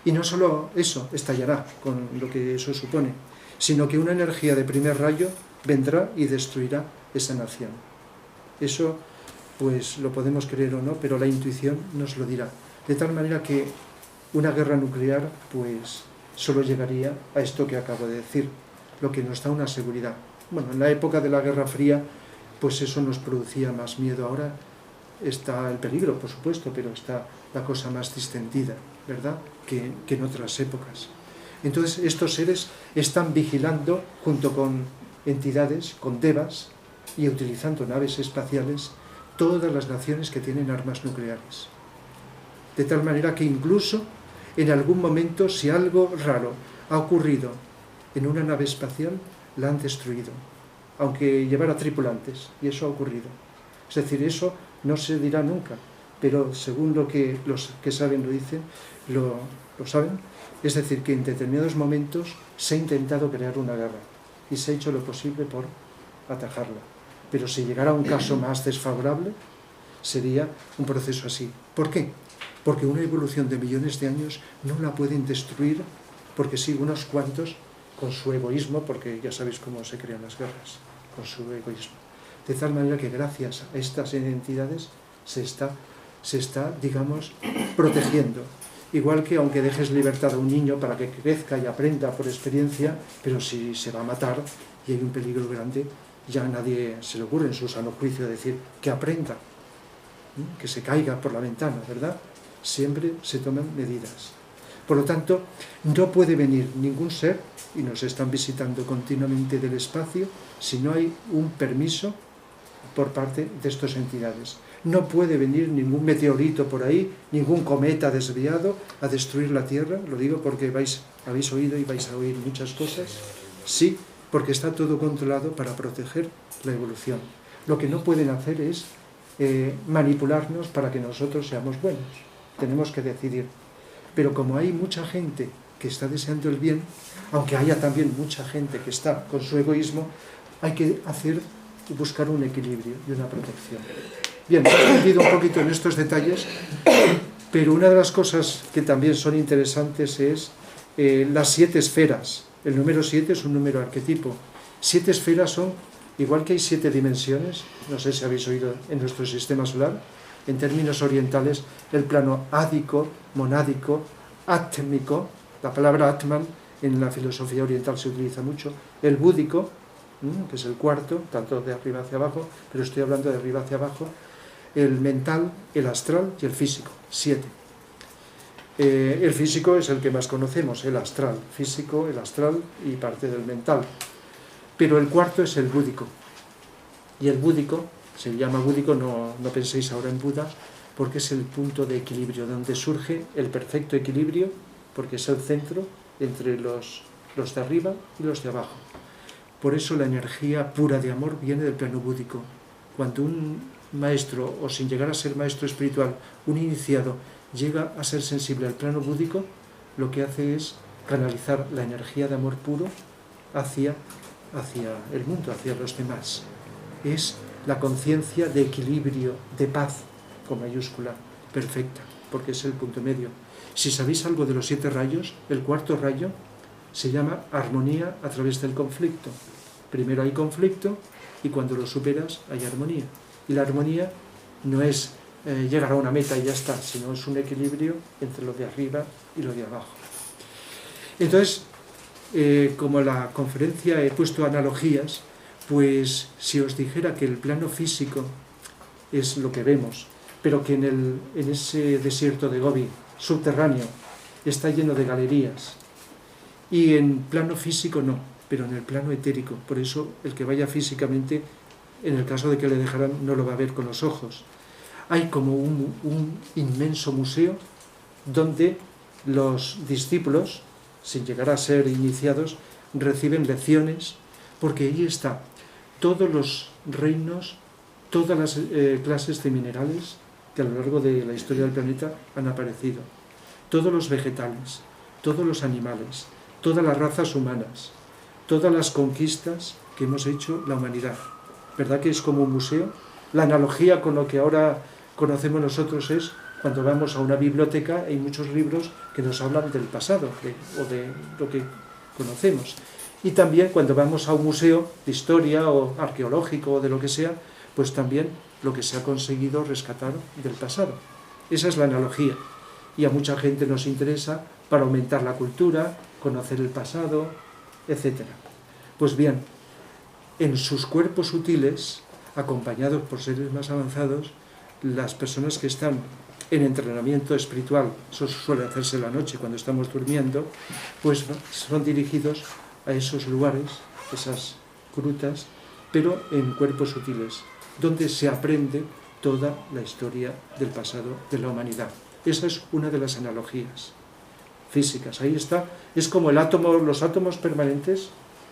Y no solo eso, estallará, con lo que eso supone, sino que una energía de primer rayo vendrá y destruirá esa nación. Eso, pues lo podemos creer o no, pero la intuición nos lo dirá. De tal manera que una guerra nuclear, pues solo llegaría a esto que acabo de decir, lo que nos da una seguridad. Bueno, en la época de la Guerra Fría, pues eso nos producía más miedo. Ahora está el peligro, por supuesto, pero está la cosa más distendida, ¿verdad?, que en otras épocas. Entonces, estos seres están vigilando, junto con entidades, con devas, y utilizando naves espaciales, todas las naciones que tienen armas nucleares. De tal manera que incluso, en algún momento, si algo raro ha ocurrido en una nave espacial, la han destruido, aunque llevara tripulantes, y eso ha ocurrido. Es decir, eso no se dirá nunca, pero según lo que los que saben lo dicen, lo saben. Es decir, que en determinados momentos se ha intentado crear una guerra y se ha hecho lo posible por atajarla. Pero si llegara a un caso más desfavorable, sería un proceso así. ¿Por qué? porque una evolución de millones de años no la pueden destruir, porque sí, unos cuantos con su egoísmo, porque ya sabéis cómo se crean las guerras, con su egoísmo. De tal manera que gracias a estas entidades se está, digamos, protegiendo. Igual que aunque dejes libertad a un niño para que crezca y aprenda por experiencia, pero si se va a matar y hay un peligro grande, ya a nadie se le ocurre en su sano juicio decir que aprenda, que se caiga por la ventana, ¿verdad? Siempre se toman medidas. Por lo tanto, no puede venir ningún ser, y nos están visitando continuamente del espacio, si no hay un permiso por parte de estas entidades. No puede venir ningún meteorito por ahí, ningún cometa desviado a destruir la Tierra. Lo digo porque habéis oído y vais a oír muchas cosas. Sí, porque está todo controlado para proteger la evolución. Lo que no pueden hacer es manipularnos para que nosotros seamos buenos. Tenemos que decidir. Pero como hay mucha gente que está deseando el bien, aunque haya también mucha gente que está con su egoísmo, hay que buscar un equilibrio y una protección. Bien, me he metido un poquito en estos detalles, pero una de las cosas que también son interesantes es las 7 esferas. El número 7 es un número arquetipo. 7 esferas son, igual que hay 7 dimensiones, no sé si habéis oído en nuestro sistema solar, en términos orientales, el plano ádico, monádico, átmico, la palabra atman en la filosofía oriental se utiliza mucho, el búdico, que es el cuarto, tanto de arriba hacia abajo, pero estoy hablando de arriba hacia abajo, el mental, el astral y el físico, 7. El físico es el que más conocemos, el astral, físico, el astral y parte del mental. Pero el cuarto es el búdico. Y el búdico, se llama búdico, no penséis ahora en Buda, porque es el punto de equilibrio, donde surge el perfecto equilibrio, porque es el centro entre los de arriba y los de abajo. Por eso la energía pura de amor viene del plano búdico. Cuando un maestro, o sin llegar a ser maestro espiritual, un iniciado, llega a ser sensible al plano búdico, lo que hace es canalizar la energía de amor puro hacia el mundo, hacia los demás. Es la conciencia de equilibrio, de paz, con mayúscula, perfecta, porque es el punto medio. Si sabéis algo de los 7 rayos, el cuarto rayo se llama armonía a través del conflicto. Primero hay conflicto y cuando lo superas hay armonía. Y la armonía no es llegar a una meta y ya está, sino es un equilibrio entre lo de arriba y lo de abajo. Entonces, como la conferencia he puesto analogías, pues si os dijera que el plano físico es lo que vemos, pero que en ese desierto de Gobi, subterráneo, está lleno de galerías, y en plano físico no, pero en el plano etérico. Por eso el que vaya físicamente, en el caso de que le dejaran, no lo va a ver con los ojos. Hay como un inmenso museo donde los discípulos, sin llegar a ser iniciados, reciben lecciones, porque ahí está todos los reinos, todas las clases de minerales que a lo largo de la historia del planeta han aparecido, todos los vegetales, todos los animales, todas las razas humanas, todas las conquistas que hemos hecho la humanidad. ¿Verdad que es como un museo? La analogía con lo que ahora conocemos nosotros es cuando vamos a una biblioteca, hay muchos libros que nos hablan del pasado o de lo que conocemos. Y también cuando vamos a un museo de historia o arqueológico o de lo que sea, pues también lo que se ha conseguido rescatar del pasado. Esa es la analogía. Y a mucha gente nos interesa para aumentar la cultura, conocer el pasado, etc. Pues bien, en sus cuerpos sutiles, acompañados por seres más avanzados, las personas que están en entrenamiento espiritual, eso suele hacerse la noche cuando estamos durmiendo, pues son dirigidos a esos lugares, esas grutas, pero en cuerpos sutiles, donde se aprende toda la historia del pasado de la humanidad. Esa es una de las analogías físicas. Ahí está, es como el átomo, los átomos permanentes,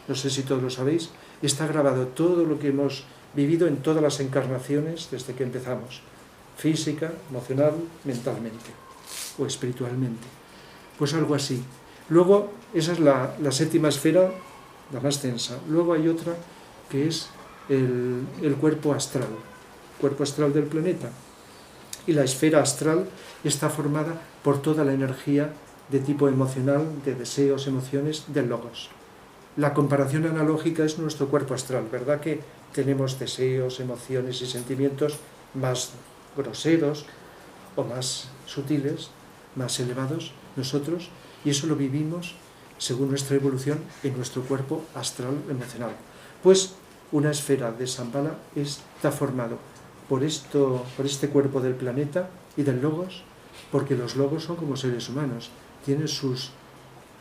no sé si todos lo sabéis, está grabado todo lo que hemos vivido en todas las encarnaciones desde que empezamos, física, emocional, mentalmente o espiritualmente. Pues algo así. Luego, esa es la 7ª esfera, la más densa. Luego hay otra que es el cuerpo astral del planeta. Y la esfera astral está formada por toda la energía de tipo emocional, de deseos, emociones, del logos. La comparación analógica es nuestro cuerpo astral, ¿verdad? Que tenemos deseos, emociones y sentimientos más groseros o más sutiles, más elevados nosotros, y eso lo vivimos, según nuestra evolución, en nuestro cuerpo astral emocional. Pues una esfera de Shambhala está formado por este cuerpo del planeta y del logos, porque los logos son como seres humanos, tienen sus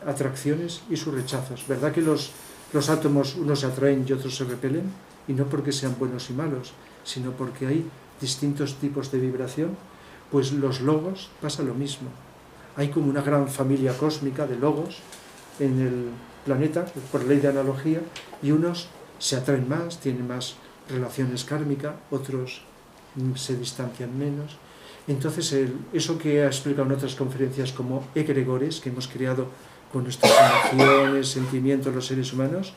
atracciones y sus rechazos. ¿Verdad que los átomos unos se atraen y otros se repelen? Y no porque sean buenos y malos, sino porque hay distintos tipos de vibración. Pues los logos pasa lo mismo. Hay como una gran familia cósmica de logos en el planeta, por ley de analogía, y unos se atraen más, tienen más relaciones kármicas, otros se distancian menos. Entonces, eso que ha explicado en otras conferencias como egregores, que hemos creado con nuestras emociones, sentimientos, los seres humanos,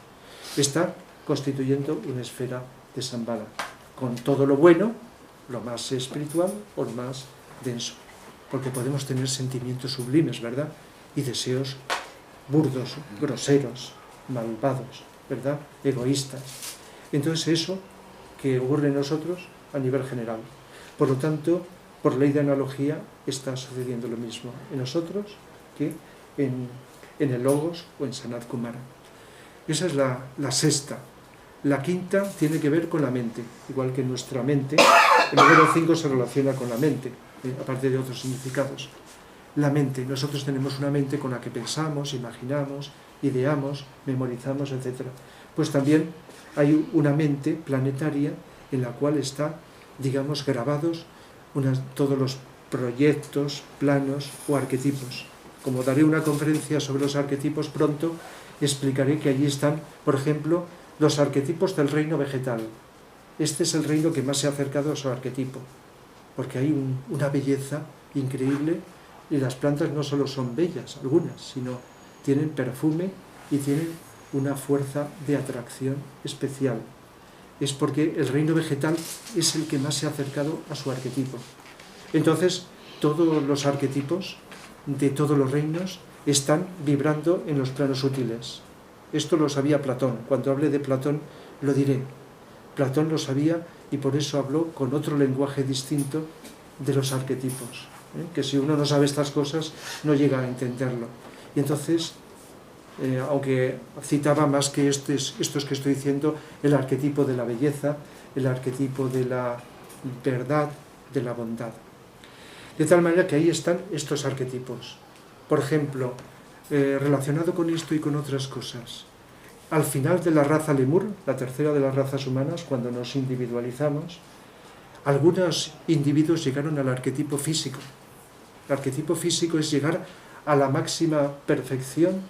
está constituyendo una esfera de Shambhala, con todo lo bueno, lo más espiritual o lo más denso, porque podemos tener sentimientos sublimes, ¿verdad? Y deseos burdos, groseros, malvados, ¿verdad? Egoístas. Entonces eso que ocurre en nosotros a nivel general. Por lo tanto, por ley de analogía, está sucediendo lo mismo en nosotros que en el Logos o en Sanat Kumara. Esa es la sexta. La quinta tiene que ver con la mente, igual que nuestra mente. El número 5 se relaciona con la mente, aparte de otros significados. La mente, nosotros tenemos una mente con la que pensamos, imaginamos, ideamos, memorizamos, etc. Pues también hay una mente planetaria en la cual está, digamos, grabados todos los proyectos, planos o arquetipos. Como daré una conferencia sobre los arquetipos pronto, explicaré que allí están, por ejemplo, los arquetipos del reino vegetal. Este es el reino que más se ha acercado a su arquetipo, porque hay una belleza increíble, y las plantas no solo son bellas, algunas, sino tienen perfume y tienen una fuerza de atracción especial. Es porque el reino vegetal es el que más se ha acercado a su arquetipo. Entonces, todos los arquetipos de todos los reinos están vibrando en los planos sutiles. Esto lo sabía Platón. Cuando hable de Platón lo diré. Platón lo sabía y por eso habló con otro lenguaje distinto de los arquetipos, que si uno no sabe estas cosas no llega a entenderlo. Y entonces, aunque citaba más que estos que estoy diciendo, el arquetipo de la belleza, el arquetipo de la verdad, de la bondad. De tal manera que ahí están estos arquetipos. Por ejemplo, relacionado con esto y con otras cosas, al final de la raza Lemur, la tercera de las razas humanas, cuando nos individualizamos, algunos individuos llegaron al arquetipo físico. El arquetipo físico es llegar a la máxima perfección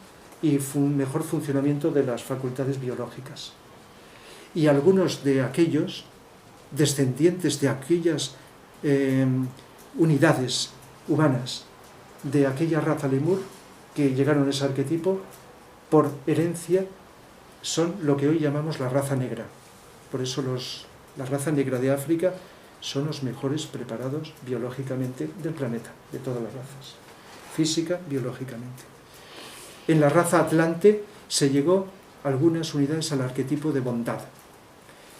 y mejor funcionamiento de las facultades biológicas. Y algunos de aquellos, descendientes de aquellas unidades humanas de aquella raza Lemur que llegaron a ese arquetipo, por herencia, son lo que hoy llamamos la raza negra. Por eso la raza negra de África son los mejores preparados biológicamente del planeta, de todas las razas, física, biológicamente. En la raza Atlante se llegó algunas unidades al arquetipo de bondad,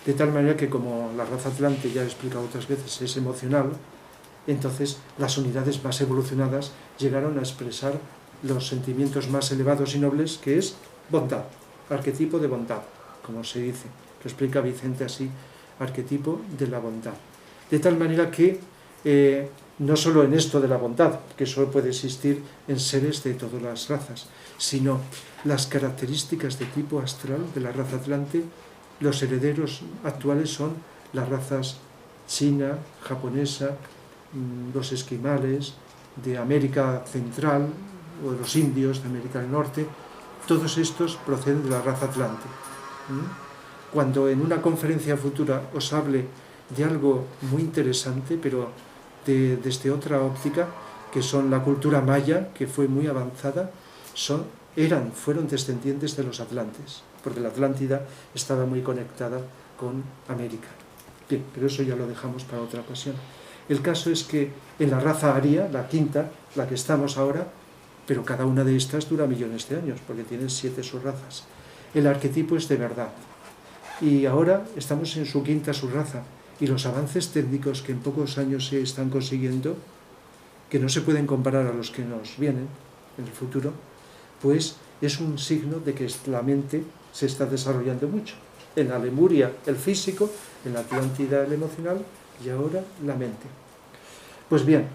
de tal manera que como la raza Atlante, ya he explicado otras veces, es emocional, entonces las unidades más evolucionadas llegaron a expresar los sentimientos más elevados y nobles, que es bondad, arquetipo de bondad, como se dice, lo explica Vicente así, arquetipo de la bondad. De tal manera que no solo en esto de la bondad, que eso puede existir en seres de todas las razas, sino las características de tipo astral de la raza Atlante, los herederos actuales son las razas china, japonesa, los esquimales de América Central o de los indios de América del Norte. Todos estos proceden de la raza Atlante. Cuando en una conferencia futura os hable de algo muy interesante, pero desde otra óptica, que son la cultura maya, que fue muy avanzada, fueron descendientes de los atlantes, porque la Atlántida estaba muy conectada con América. Bien, pero eso ya lo dejamos para otra ocasión. El caso es que en la raza aria, la quinta, la que estamos ahora, pero cada una de estas dura millones de años, porque tiene 7 subrazas. El arquetipo es de verdad. Y ahora estamos en su quinta subraza, y los avances técnicos que en pocos años se están consiguiendo, que no se pueden comparar a los que nos vienen en el futuro, pues es un signo de que la mente se está desarrollando mucho. En la Lemuria el físico, en la Atlántida el emocional y ahora la mente. Pues bien,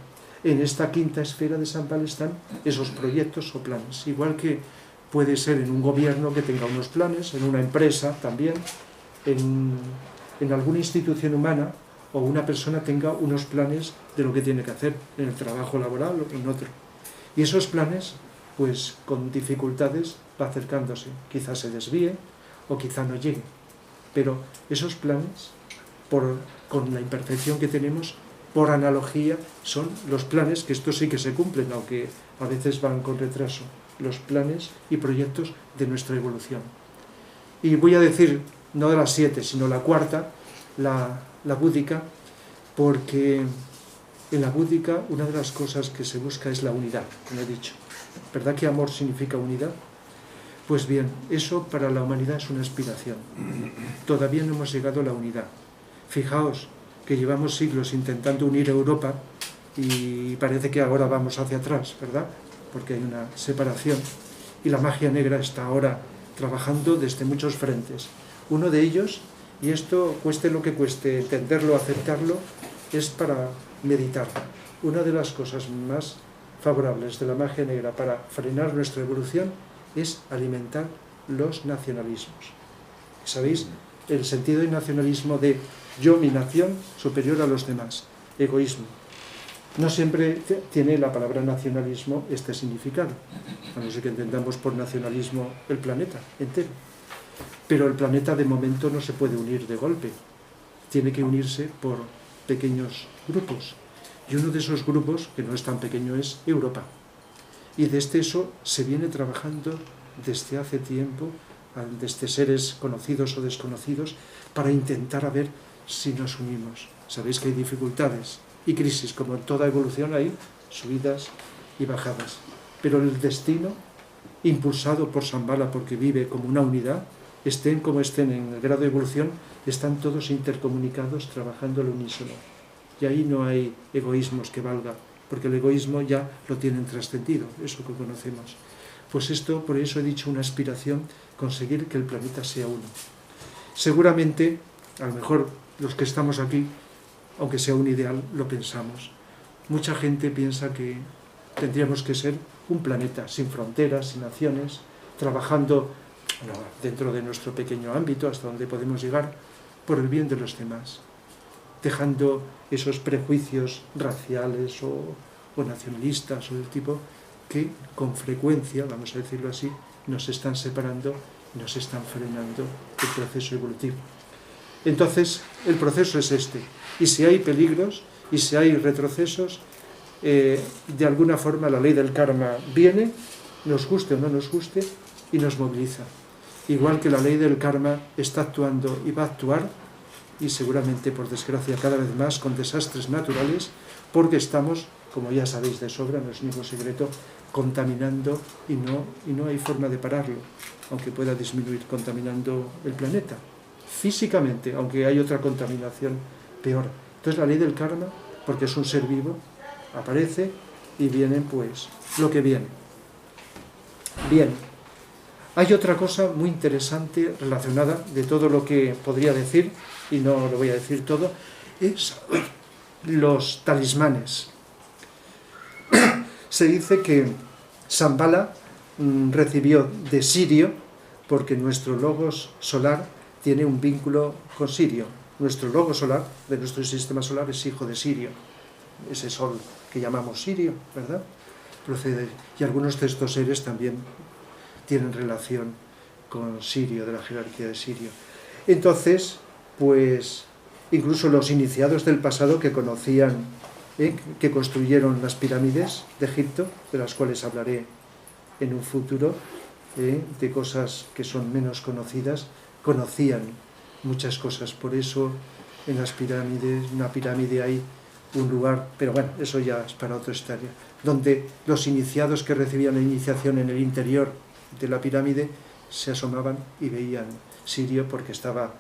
en esta quinta esfera de Shambhala están esos proyectos o planes, igual que puede ser en un gobierno que tenga unos planes, en una empresa también, en alguna institución humana o una persona tenga unos planes de lo que tiene que hacer en el trabajo laboral o en otro. Y esos planes, pues con dificultades va acercándose, quizás se desvíe o quizá no llegue. Pero esos planes, con la imperfección que tenemos, por analogía, son los planes, que estos sí que se cumplen, aunque a veces van con retraso, los planes y proyectos de nuestra evolución. Y voy a decir, no de las 7, sino la cuarta, la búdica, porque en la búdica una de las cosas que se busca es la unidad, como he dicho. ¿Verdad que amor significa unidad? Pues bien, eso para la humanidad es una aspiración. Todavía no hemos llegado a la unidad. Fijaos que llevamos siglos intentando unir Europa y parece que ahora vamos hacia atrás, ¿verdad? Porque hay una separación y la magia negra está ahora trabajando desde muchos frentes. Uno de ellos, y esto cueste lo que cueste entenderlo, aceptarlo, es para meditar. Una de las cosas más favorables de la magia negra para frenar nuestra evolución es alimentar los nacionalismos. ¿Sabéis? El sentido del nacionalismo de yo, mi nación, superior a los demás. Egoísmo. No siempre tiene la palabra nacionalismo este significado, a no ser que entendamos por nacionalismo el planeta entero. Pero el planeta de momento no se puede unir de golpe. Tiene que unirse por pequeños grupos. Y uno de esos grupos, que no es tan pequeño, es Europa. Y desde eso se viene trabajando desde hace tiempo, desde seres conocidos o desconocidos, para intentar a ver si nos unimos. Sabéis que hay dificultades y crisis, como en toda evolución hay subidas y bajadas. Pero el destino, impulsado por Shambhala porque vive como una unidad, estén como estén en el grado de evolución, están todos intercomunicados trabajando al unísono. Y ahí no hay egoísmos que valga, porque el egoísmo ya lo tienen trascendido, eso que conocemos. Pues esto, por eso he dicho una aspiración, conseguir que el planeta sea uno. Seguramente, a lo mejor los que estamos aquí, aunque sea un ideal, lo pensamos. Mucha gente piensa que tendríamos que ser un planeta sin fronteras, sin naciones, trabajando dentro de nuestro pequeño ámbito, hasta donde podemos llegar, por el bien de los demás, dejando esos prejuicios raciales o nacionalistas o del tipo que con frecuencia, vamos a decirlo así, nos están separando, nos están frenando el proceso evolutivo. Entonces, el proceso es este. Y si hay peligros, y si hay retrocesos, de alguna forma la ley del karma viene, nos guste o no nos guste, y nos moviliza. Igual que la ley del karma está actuando y va a actuar, y seguramente, por desgracia, cada vez más con desastres naturales, porque estamos, como ya sabéis de sobra, no es ningún secreto, contaminando y no hay forma de pararlo, aunque pueda disminuir contaminando el planeta. Físicamente, aunque hay otra contaminación peor. Entonces la ley del karma, porque es un ser vivo, aparece y viene pues lo que viene. Bien, hay otra cosa muy interesante relacionada de todo lo que podría decir, y no lo voy a decir todo, es los talismanes. Se dice que Shambhala recibió de Sirio, porque nuestro logos solar tiene un vínculo con Sirio. Nuestro logo solar, de nuestro sistema solar, es hijo de Sirio. Ese sol que llamamos Sirio, ¿verdad? Procede. Y algunos de estos seres también tienen relación con Sirio, de la jerarquía de Sirio. Entonces, pues, incluso los iniciados del pasado que conocían, que construyeron las pirámides de Egipto, de las cuales hablaré en un futuro, de cosas que son menos conocidas, conocían muchas cosas. Por eso en las pirámides, una pirámide hay un lugar, pero bueno, eso ya es para otra historia, donde los iniciados que recibían la iniciación en el interior de la pirámide se asomaban y veían Sirio porque estaba,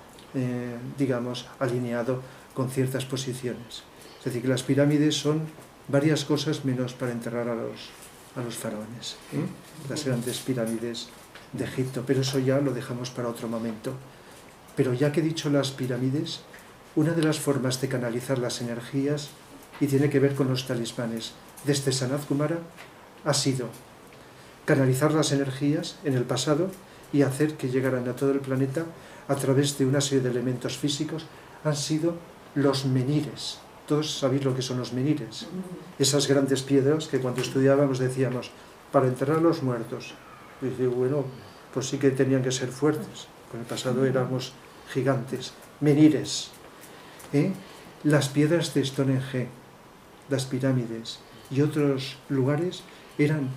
digamos, alineado con ciertas posiciones. Es decir, que las pirámides son varias cosas menos para enterrar a los faraones, las grandes pirámides de Egipto, pero eso ya lo dejamos para otro momento. Pero ya que he dicho las pirámides, una de las formas de canalizar las energías, y tiene que ver con los talismanes, desde Sanat Kumara ha sido canalizar las energías en el pasado y hacer que llegaran a todo el planeta a través de una serie de elementos físicos, han sido los menires. Todos sabéis lo que son los menires, esas grandes piedras que cuando estudiábamos decíamos, para enterrar a los muertos. Y dije, bueno, pues sí que tenían que ser fuertes, con el pasado éramos gigantes. Menires, las piedras de Stonehenge, las pirámides y otros lugares eran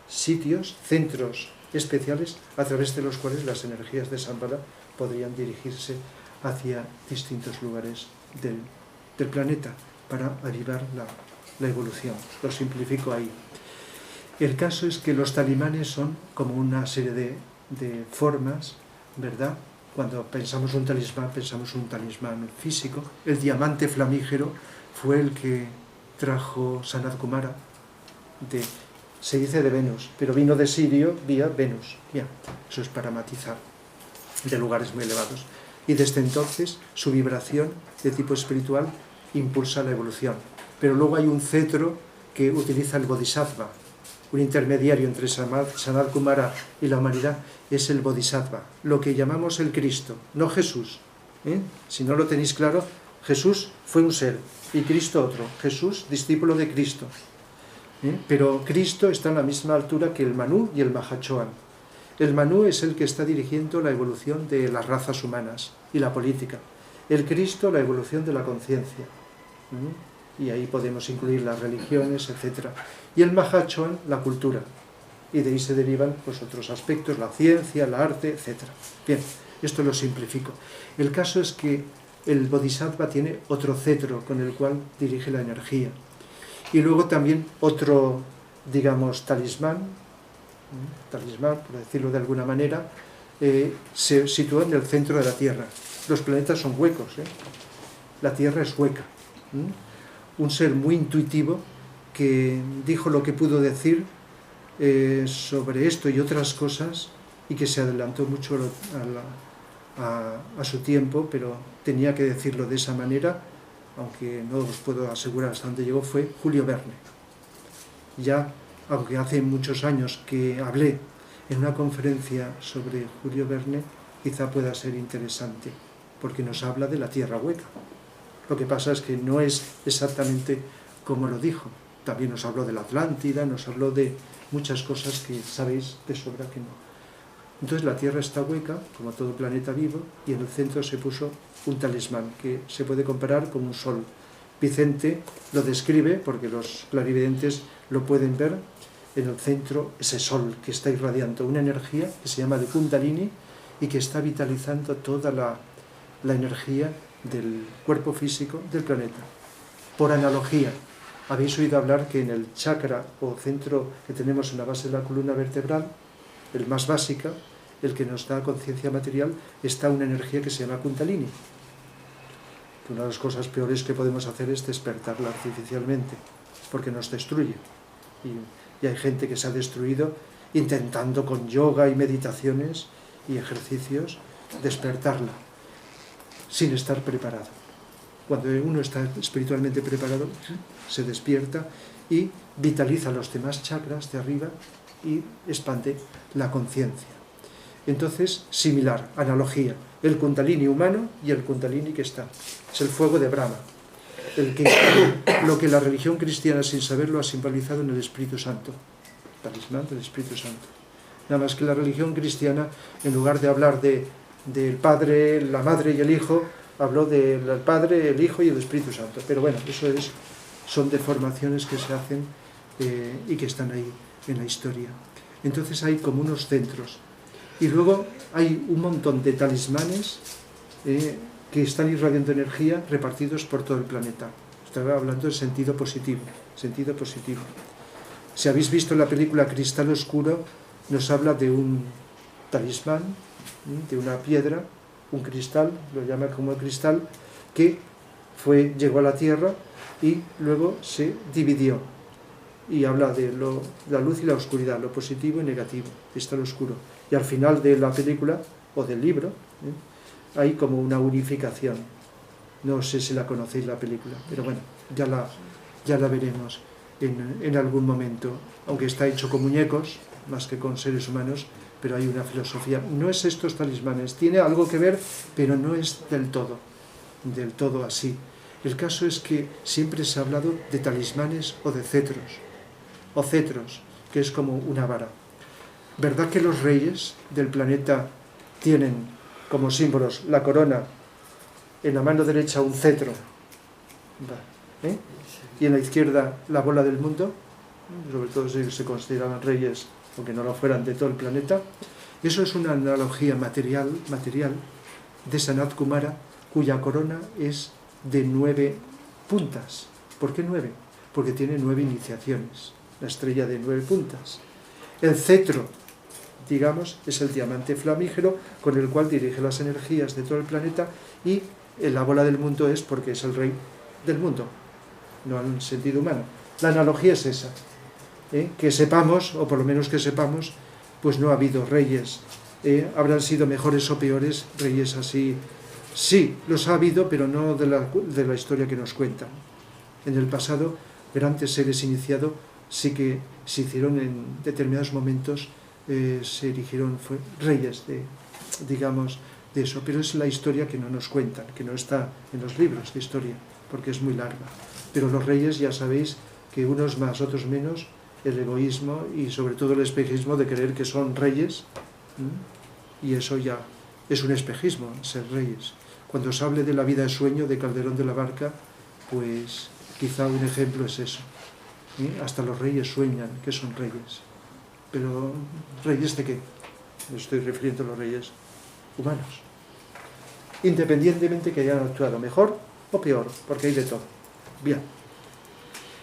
sitios, centros especiales a través de los cuales las energías de Shambhala podrían dirigirse hacia distintos lugares del planeta para avivar la evolución. Lo simplifico ahí. El caso es que los talismanes son como una serie de formas, ¿verdad? Cuando pensamos un talismán físico. El diamante flamígero fue el que trajo Sanat Kumara, se dice de Venus, pero vino de Sirio vía Venus. Ya, eso es para matizar, de lugares muy elevados. Y desde entonces su vibración de tipo espiritual impulsa la evolución. Pero luego hay un cetro que utiliza el Bodhisattva, un intermediario entre Sanat Kumara y la humanidad, es el Bodhisattva, lo que llamamos el Cristo, no Jesús. Si no lo tenéis claro, Jesús fue un ser y Cristo otro. Jesús, discípulo de Cristo. Pero Cristo está a la misma altura que el Manú y el Mahachohan. El Manú es el que está dirigiendo la evolución de las razas humanas y la política. El Cristo, la evolución de la conciencia. Y ahí podemos incluir las religiones, etc. Y el Mahachohan, la cultura. Y de ahí se derivan pues, otros aspectos, la ciencia, el arte, etc. Bien, esto lo simplifico. El caso es que el Bodhisattva tiene otro cetro con el cual dirige la energía. Y luego también otro, digamos, talismán, por decirlo de alguna manera, se sitúa en el centro de la Tierra. Los planetas son huecos, la Tierra es hueca. Un ser muy intuitivo que dijo lo que pudo decir sobre esto y otras cosas y que se adelantó mucho a su tiempo, pero tenía que decirlo de esa manera, aunque no os puedo asegurar hasta dónde llegó, fue Julio Verne. Ya, aunque hace muchos años que hablé en una conferencia sobre Julio Verne, quizá pueda ser interesante, porque nos habla de la Tierra hueca. Lo que pasa es que no es exactamente como lo dijo. También nos habló de la Atlántida, nos habló de muchas cosas que sabéis de sobra que no. Entonces la Tierra está hueca, como todo planeta vivo, y en el centro se puso un talismán que se puede comparar con un sol. Vicente lo describe, porque los clarividentes lo pueden ver, en el centro ese sol que está irradiando una energía que se llama de Kundalini y que está vitalizando toda la energía del cuerpo físico del planeta. Por analogía, habéis oído hablar que en el chakra o centro que tenemos en la base de la columna vertebral, el más básica, el que nos da conciencia material, está una energía que se llama Kundalini. Una de las cosas peores que podemos hacer es despertarla artificialmente, porque nos destruye. Y hay gente que se ha destruido intentando con yoga y meditaciones y ejercicios despertarla, sin estar preparado. Cuando uno está espiritualmente preparado, se despierta y vitaliza los demás chakras de arriba y expande la conciencia. Entonces, similar, analogía, el Kundalini humano y el Kundalini que está. Es el fuego de Brahma. Lo que la religión cristiana, sin saberlo, ha simbolizado en el Espíritu Santo. Talismán del Espíritu Santo. Nada más que la religión cristiana, en lugar de hablar del Padre, la Madre y el Hijo, habló del Padre, el Hijo y el Espíritu Santo. Pero bueno, son deformaciones que se hacen y que están ahí en la historia. Entonces hay como unos centros. Y luego hay un montón de talismanes que están irradiando energía repartidos por todo el planeta. Estaba hablando en sentido positivo, sentido positivo. Si habéis visto la película Cristal Oscuro, nos habla de un talismán, de una piedra, un cristal, lo llama como cristal, que llegó a la Tierra y luego se dividió. Y habla de la luz y la oscuridad, lo positivo y negativo, cristal oscuro. Y al final de la película, o del libro, hay como una unificación. No sé si la conocéis la película, pero bueno, ya la veremos en algún momento. Aunque está hecho con muñecos, más que con seres humanos, pero hay una filosofía. No es estos talismanes, tiene algo que ver, pero no es del todo así. El caso es que siempre se ha hablado de talismanes o de cetros, que es como una vara. ¿Verdad que los reyes del planeta tienen como símbolos la corona, en la mano derecha un cetro, y en la izquierda la bola del mundo? Sobre todo si se consideraban reyes, aunque no lo fueran, de todo el planeta. Eso es una analogía material de Sanat Kumara, cuya corona es de 9 puntas. ¿Por qué 9? Porque tiene 9 iniciaciones, la estrella de 9 puntas. El cetro, digamos, es el diamante flamígero con el cual dirige las energías de todo el planeta, y la bola del mundo es porque es el rey del mundo, no en sentido humano. La analogía es esa, que sepamos, o por lo menos que sepamos, pues no ha habido reyes, habrán sido mejores o peores reyes así. Sí, los ha habido, pero no de la historia que nos cuentan. En el pasado, grandes seres iniciados sí que se hicieron en determinados momentos, se erigieron reyes digamos, de eso, pero es la historia que no nos cuentan, que no está en los libros de historia, porque es muy larga. Pero los reyes, ya sabéis que unos más, otros menos, el egoísmo y sobre todo el espejismo de creer que son reyes, y eso ya es un espejismo, ser reyes. Cuando se hable de la vida de sueño de Calderón de la Barca, pues quizá un ejemplo es eso. Hasta los reyes sueñan que son reyes. Pero ¿reyes de qué? Me estoy refiriendo a los reyes humanos. Independientemente que hayan actuado mejor o peor, porque hay de todo. Bien.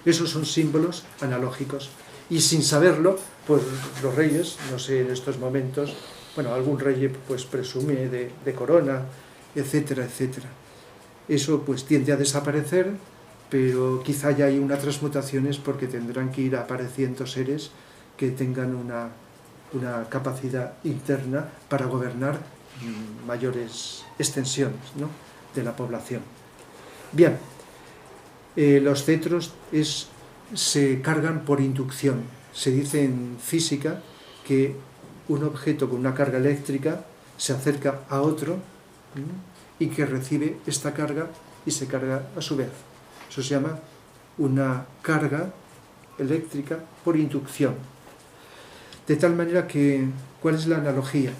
Esos son símbolos analógicos. Y sin saberlo, pues los reyes, no sé, en estos momentos, bueno, algún rey pues presume de corona, etcétera, etcétera. Eso pues tiende a desaparecer, pero quizá ya hay unas transmutaciones porque tendrán que ir apareciendo seres que tengan una capacidad interna para gobernar mayores extensiones, ¿no?, de la población. Bien, los cetros se cargan por inducción. Se dice en física que un objeto con una carga eléctrica se acerca a otro y que recibe esta carga y se carga a su vez. Eso se llama una carga eléctrica por inducción. De tal manera que, ¿cuál es la analogía?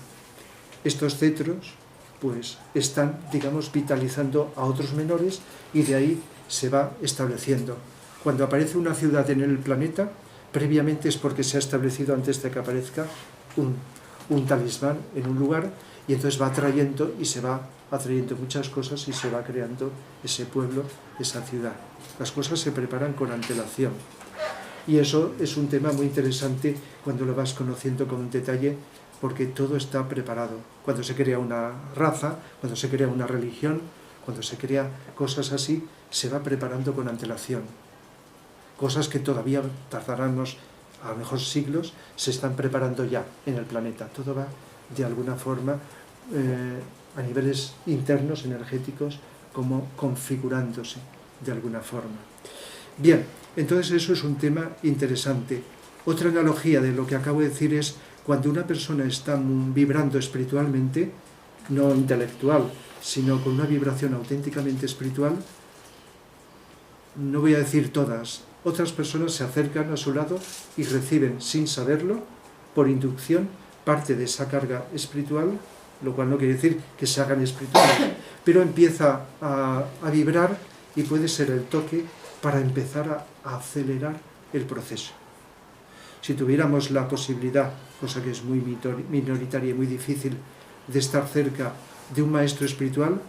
Estos cetros pues están, digamos, vitalizando a otros menores y de ahí se va estableciendo. Cuando aparece una ciudad en el planeta, previamente es porque se ha establecido antes de que aparezca un talismán en un lugar, y entonces va atrayendo y se va atrayendo muchas cosas y se va creando ese pueblo, esa ciudad. Las cosas se preparan con antelación. Y eso es un tema muy interesante cuando lo vas conociendo con detalle, porque todo está preparado. Cuando se crea una raza, cuando se crea una religión, cuando se crea cosas así, se va preparando con antelación. Cosas que todavía tardarán a lo mejor siglos, se están preparando ya en el planeta. Todo va de alguna forma a niveles internos, energéticos, como configurándose de alguna forma. Bien, entonces eso es un tema interesante. Otra analogía de lo que acabo de decir es cuando una persona está vibrando espiritualmente, no intelectual, sino con una vibración auténticamente espiritual, no voy a decir todas, otras personas se acercan a su lado y reciben, sin saberlo, por inducción, parte de esa carga espiritual, lo cual no quiere decir que se hagan espirituales, pero empieza a vibrar y puede ser el toque para empezar a acelerar el proceso. Si tuviéramos la posibilidad, cosa que es muy minoritaria y muy difícil, de estar cerca de un maestro espiritual,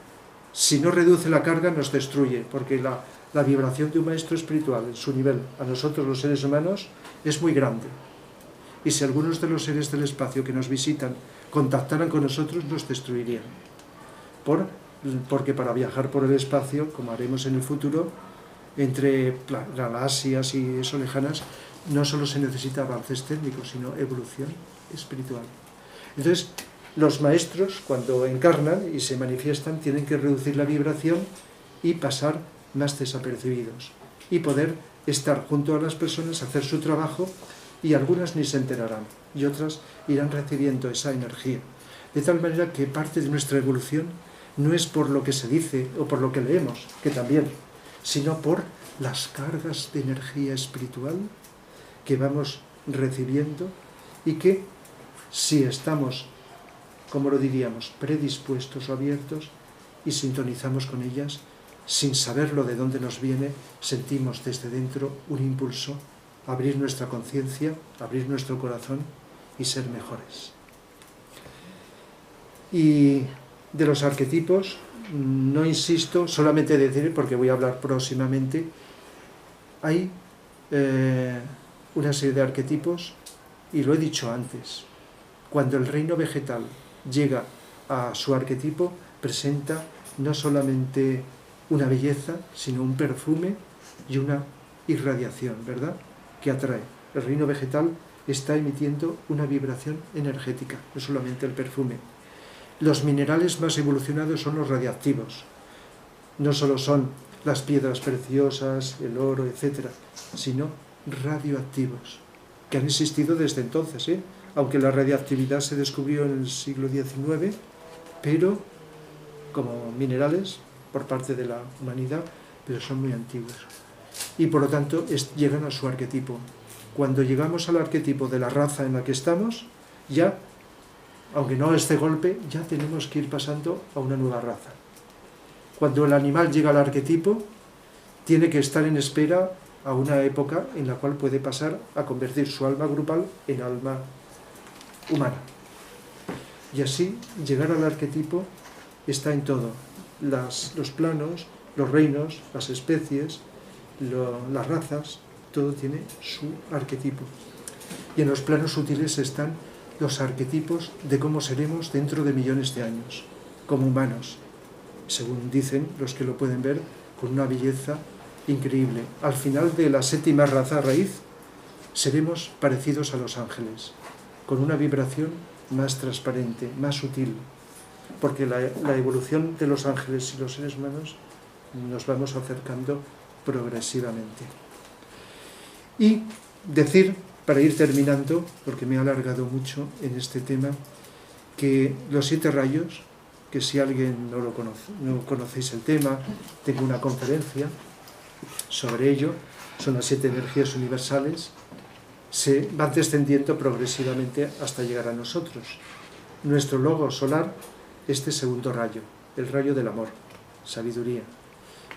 Si no reduce la carga, nos destruye, porque la vibración de un maestro espiritual, en su nivel, a nosotros los seres humanos, es muy grande. Y si algunos de los seres del espacio que nos visitan contactaran con nosotros, nos destruirían. Porque para viajar por el espacio, como haremos en el futuro, entre galaxias y eso lejanas, no solo se necesita avances técnicos, sino evolución espiritual. Entonces, los maestros, cuando encarnan y se manifiestan, tienen que reducir la vibración y pasar más desapercibidos. Y poder estar junto a las personas, hacer su trabajo, y algunas ni se enterarán, y otras irán recibiendo esa energía. De tal manera que parte de nuestra evolución no es por lo que se dice o por lo que leemos, que también, sino por las cargas de energía espiritual que vamos recibiendo y que, si estamos, como lo diríamos, predispuestos o abiertos y sintonizamos con ellas, sin saberlo de dónde nos viene, sentimos desde dentro un impulso a abrir nuestra conciencia, abrir nuestro corazón y ser mejores. Y de los arquetipos, no insisto, solamente decir, porque voy a hablar próximamente, hay una serie de arquetipos, y lo he dicho antes, cuando el reino vegetal llega a su arquetipo, presenta no solamente una belleza, sino un perfume y una irradiación, ¿verdad?, que atrae. El reino vegetal está emitiendo una vibración energética, no solamente el perfume. Los minerales más evolucionados son los radiactivos. No solo son las piedras preciosas, el oro, etc., sino radioactivos, que han existido desde entonces, aunque la radiactividad se descubrió en el siglo XIX, pero como minerales por parte de la humanidad, pero son muy antiguos. Y por lo tanto llegan a su arquetipo. Cuando llegamos al arquetipo de la raza en la que estamos, ya, aunque no es de golpe, ya tenemos que ir pasando a una nueva raza. Cuando el animal llega al arquetipo, tiene que estar en espera a una época en la cual puede pasar a convertir su alma grupal en alma humana. Y así, llegar al arquetipo está en todo. Los planos, los reinos, las especies, las razas, todo tiene su arquetipo. Y en los planos sutiles están los arquetipos de cómo seremos dentro de millones de años, como humanos, según dicen los que lo pueden ver, con una belleza increíble. Al final de la séptima raza raíz, seremos parecidos a los ángeles, con una vibración más transparente, más sutil, porque la evolución de los ángeles y los seres humanos nos vamos acercando progresivamente. Y decir, para ir terminando, porque me he alargado mucho en este tema, que los 7 rayos, que si alguien no lo conoce, no conocéis el tema, tengo una conferencia sobre ello, son las 7 energías universales, se van descendiendo progresivamente hasta llegar a nosotros. Nuestro logo solar, este segundo rayo, el rayo del amor, sabiduría.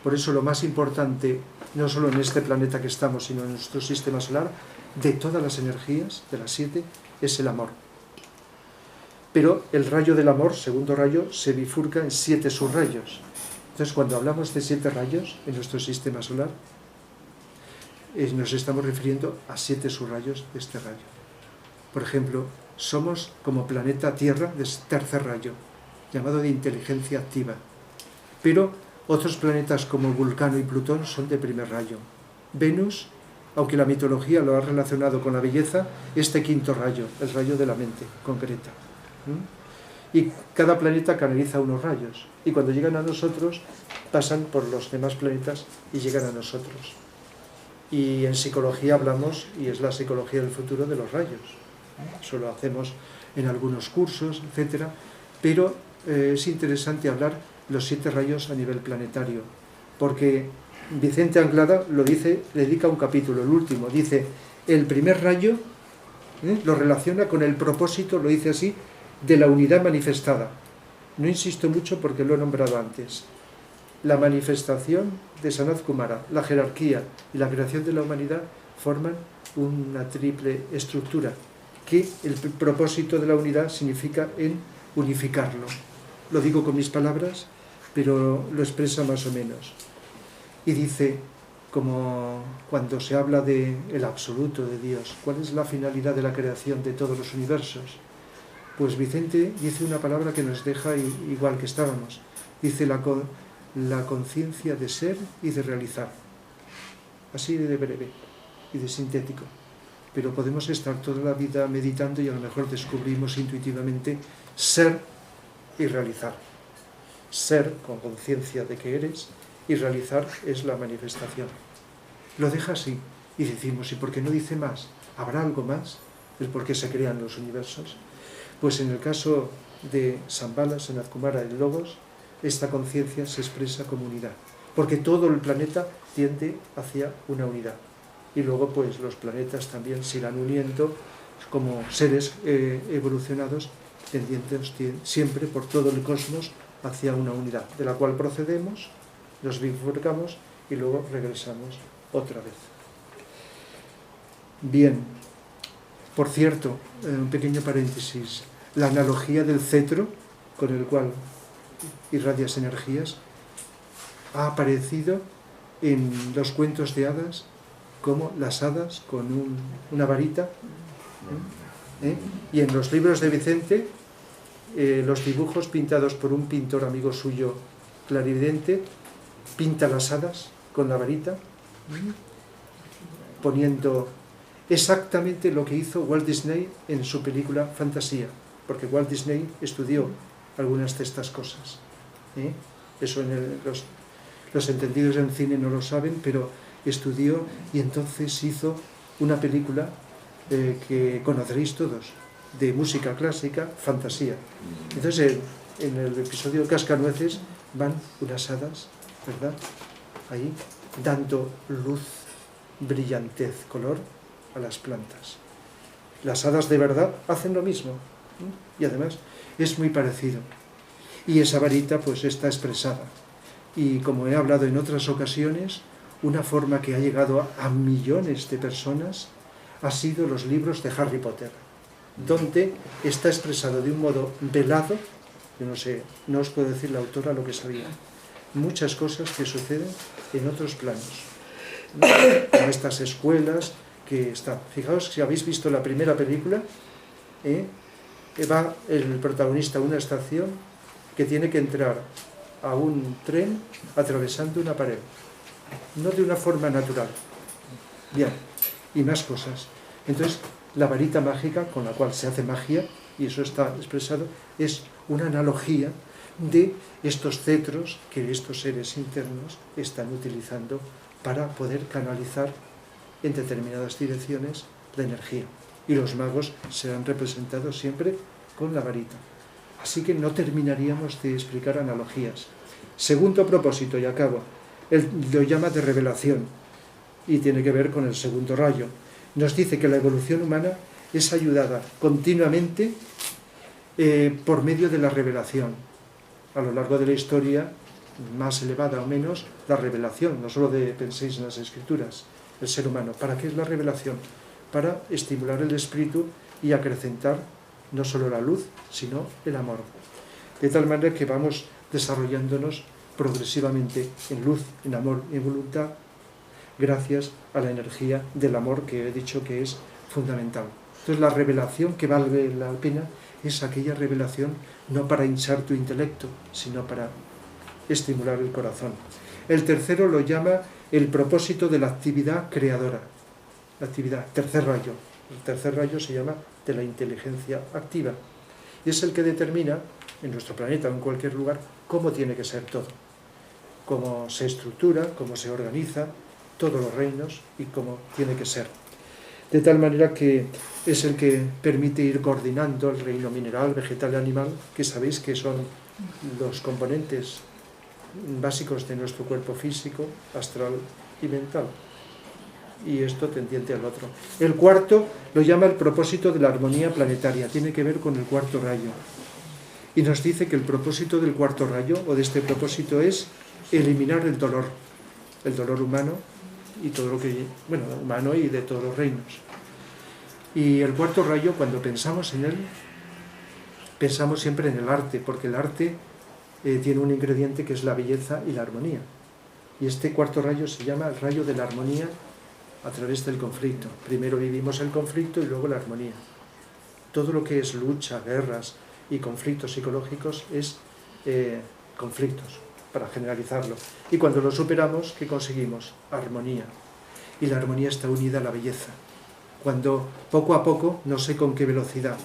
Por eso lo más importante, no solo en este planeta que estamos, sino en nuestro sistema solar, de todas las energías, de las 7, es el amor. Pero el rayo del amor, segundo rayo, se bifurca en 7 subrayos. Entonces, cuando hablamos de 7 rayos en nuestro sistema solar, nos estamos refiriendo a 7 subrayos de este rayo. Por ejemplo, somos como planeta Tierra de tercer rayo, llamado de inteligencia activa. Pero otros planetas como Vulcano y Plutón son de primer rayo. Venus, aunque la mitología lo ha relacionado con la belleza, es de quinto rayo, el rayo de la mente concreta. Y cada planeta canaliza unos rayos, y cuando llegan a nosotros pasan por los demás planetas y llegan a nosotros. Y en psicología hablamos, y es la psicología del futuro, de los rayos. Eso lo hacemos en algunos cursos, etc. Pero es interesante hablar los 7 rayos a nivel planetario, porque Vicente Anglada lo dice, le dedica un capítulo, el último, dice, el primer rayo lo relaciona con el propósito, lo dice así, de la unidad manifestada. No insisto mucho porque lo he nombrado antes. La manifestación de Sanat Kumara, la jerarquía y la creación de la humanidad forman una triple estructura, que el propósito de la unidad significa en unificarlo. Lo digo con mis palabras, pero lo expresa más o menos. Y dice, como cuando se habla del absoluto de Dios, ¿cuál es la finalidad de la creación de todos los universos? Pues Vicente dice una palabra que nos deja igual que estábamos. Dice la conciencia de ser y de realizar. Así de breve y de sintético. Pero podemos estar toda la vida meditando y a lo mejor descubrimos intuitivamente ser y realizar. Ser con conciencia de que eres y realizar es la manifestación. Lo deja así y decimos, ¿y por qué no dice más? ¿Habrá algo más? ¿El por qué se crean los universos? Pues en el caso de Shambhala, Sanat Kumara, el Logos, esta conciencia se expresa como unidad, porque todo el planeta tiende hacia una unidad. Y luego pues los planetas también se irán uniendo como seres evolucionados, tendientes siempre por todo el cosmos hacia una unidad, de la cual procedemos, nos bifurcamos y luego regresamos otra vez. Bien, por cierto, un pequeño paréntesis, la analogía del cetro con el cual irradias energías ha aparecido en los cuentos de hadas como las hadas con una varita, y en los libros de Vicente los dibujos pintados por un pintor amigo suyo clarividente pinta las hadas con la varita, poniendo exactamente lo que hizo Walt Disney en su película Fantasía, porque Walt Disney estudió algunas de estas cosas. Eso los entendidos en cine no lo saben, pero estudió y entonces hizo una película que conoceréis todos, de música clásica, Fantasía. Entonces en el episodio Cascanueces van unas hadas, ¿verdad? Ahí, dando luz, brillantez, color a las plantas. Las hadas de verdad hacen lo mismo, y además es muy parecido. Y esa varita pues está expresada. Y como he hablado en otras ocasiones, una forma que ha llegado a millones de personas ha sido los libros de Harry Potter, donde está expresado de un modo velado, yo no sé, no os puedo decir la autora lo que sabía, muchas cosas que suceden en otros planos, ¿no? Como estas escuelas que están. Fijaos, si habéis visto la primera película, va el protagonista a una estación que tiene que entrar a un tren atravesando una pared, no de una forma natural. Bien, y más cosas. Entonces, la varita mágica con la cual se hace magia, y eso está expresado, es una analogía de estos cetros que estos seres internos están utilizando para poder canalizar en determinadas direcciones la energía. Y los magos serán representados siempre con la varita. Así que no terminaríamos de explicar analogías. Segundo propósito, y acabo, él lo llama de revelación, y tiene que ver con el segundo rayo. Nos dice que la evolución humana es ayudada continuamente por medio de la revelación. A lo largo de la historia, más elevada o menos, la revelación, no solo penséis en las escrituras, el ser humano. ¿Para qué es la revelación? Para estimular el espíritu y acrecentar no solo la luz, sino el amor. De tal manera que vamos desarrollándonos progresivamente en luz, en amor y en voluntad, gracias a la energía del amor que he dicho que es fundamental. Entonces la revelación que vale la pena es aquella revelación no para hinchar tu intelecto, sino para estimular el corazón. El tercero lo llama el propósito de la actividad creadora. La actividad, tercer rayo. El tercer rayo se llama de la inteligencia activa. Y es el que determina, en nuestro planeta o en cualquier lugar, cómo tiene que ser todo. Cómo se estructura, cómo se organiza, todos los reinos y cómo tiene que ser. De tal manera que es el que permite ir coordinando el reino mineral, vegetal y animal, que sabéis que son los componentes básicos de nuestro cuerpo físico, astral y mental. Y esto tendiente al otro. El cuarto lo llama el propósito de la armonía planetaria, tiene que ver con el cuarto rayo. Y nos dice que el propósito del cuarto rayo, o de este propósito, es eliminar el dolor humano y todo lo que, bueno, humano y de todos los reinos. Y el cuarto rayo, cuando pensamos en él, pensamos siempre en el arte, porque el arte tiene un ingrediente que es la belleza y la armonía. Y este cuarto rayo se llama el rayo de la armonía a través del conflicto. Primero vivimos el conflicto y luego la armonía. Todo lo que es lucha, guerras y conflictos psicológicos es conflictos, para generalizarlo. Y cuando lo superamos, ¿qué conseguimos? Armonía. Y la armonía está unida a la belleza. Cuando poco a poco, no sé con qué velocidad,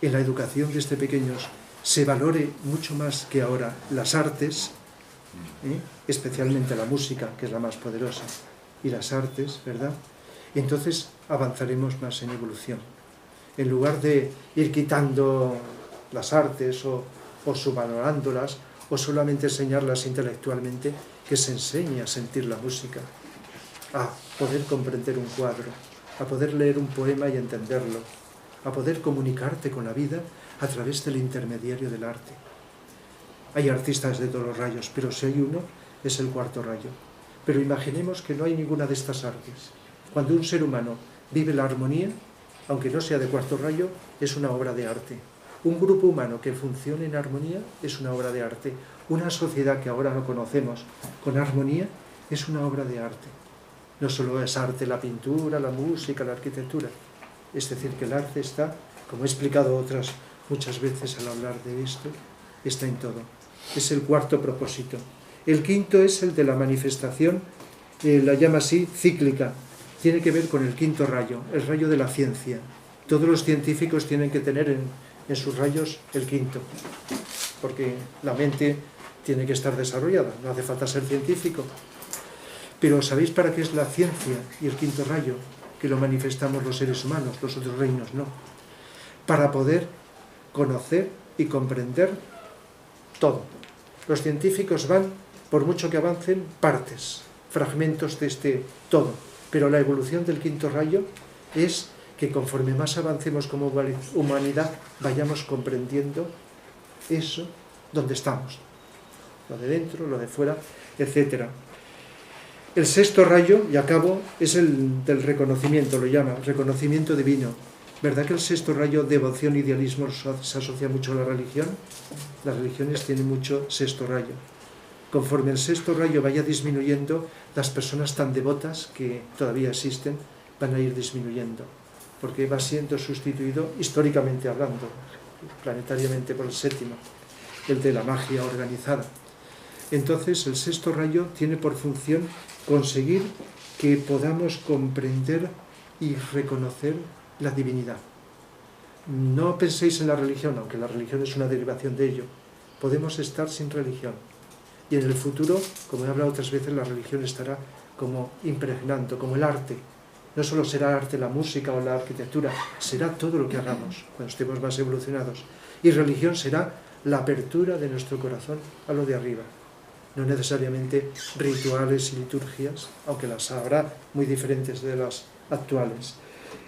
en la educación desde pequeños se valore mucho más que ahora las artes, especialmente la música, que es la más poderosa, y las artes, ¿verdad? Entonces avanzaremos más en evolución. En lugar de ir quitando las artes o subvalorándolas, o solamente enseñarlas intelectualmente, que se enseñe a sentir la música, a poder comprender un cuadro, a poder leer un poema y entenderlo, a poder comunicarte con la vida a través del intermediario del arte. Hay artistas de todos los rayos, pero si hay uno, es el cuarto rayo. Pero imaginemos que no hay ninguna de estas artes. Cuando un ser humano vive la armonía, aunque no sea de cuarto rayo, es una obra de arte. Un grupo humano que funcione en armonía es una obra de arte. Una sociedad que ahora no conocemos con armonía es una obra de arte. No solo es arte la pintura, la música, la arquitectura. Es decir, que el arte está, como he explicado otras muchas veces al hablar de esto, está en todo. Es el cuarto propósito. El quinto es el de la manifestación, la llama así, cíclica. Tiene que ver con el quinto rayo, el rayo de la ciencia. Todos los científicos tienen que tener en sus rayos el quinto, porque la mente tiene que estar desarrollada, no hace falta ser científico. Pero ¿sabéis para qué es la ciencia y el quinto rayo? Que lo manifestamos los seres humanos, los otros reinos no. Para poder conocer y comprender todo. Los científicos van, por mucho que avancen, partes, fragmentos de este todo. Pero la evolución del quinto rayo es que conforme más avancemos como humanidad, vayamos comprendiendo eso donde estamos. Lo de dentro, lo de fuera, etc. El sexto rayo, y acabo, es el del reconocimiento, lo llama, reconocimiento divino. ¿Verdad que el sexto rayo, devoción, idealismo, se asocia mucho a la religión? Las religiones tienen mucho sexto rayo. Conforme el sexto rayo vaya disminuyendo, las personas tan devotas que todavía existen van a ir disminuyendo, porque va siendo sustituido, históricamente hablando, planetariamente por el séptimo, el de la magia organizada. Entonces, el sexto rayo tiene por función conseguir que podamos comprender y reconocer la divinidad. No penséis en la religión, aunque la religión es una derivación de ello. Podemos estar sin religión. Y en el futuro, como he hablado otras veces, la religión estará como impregnando, como el arte. No solo será arte la música o la arquitectura, será todo lo que hagamos cuando estemos más evolucionados. Y religión será la apertura de nuestro corazón a lo de arriba. No necesariamente rituales y liturgias, aunque las habrá muy diferentes de las actuales.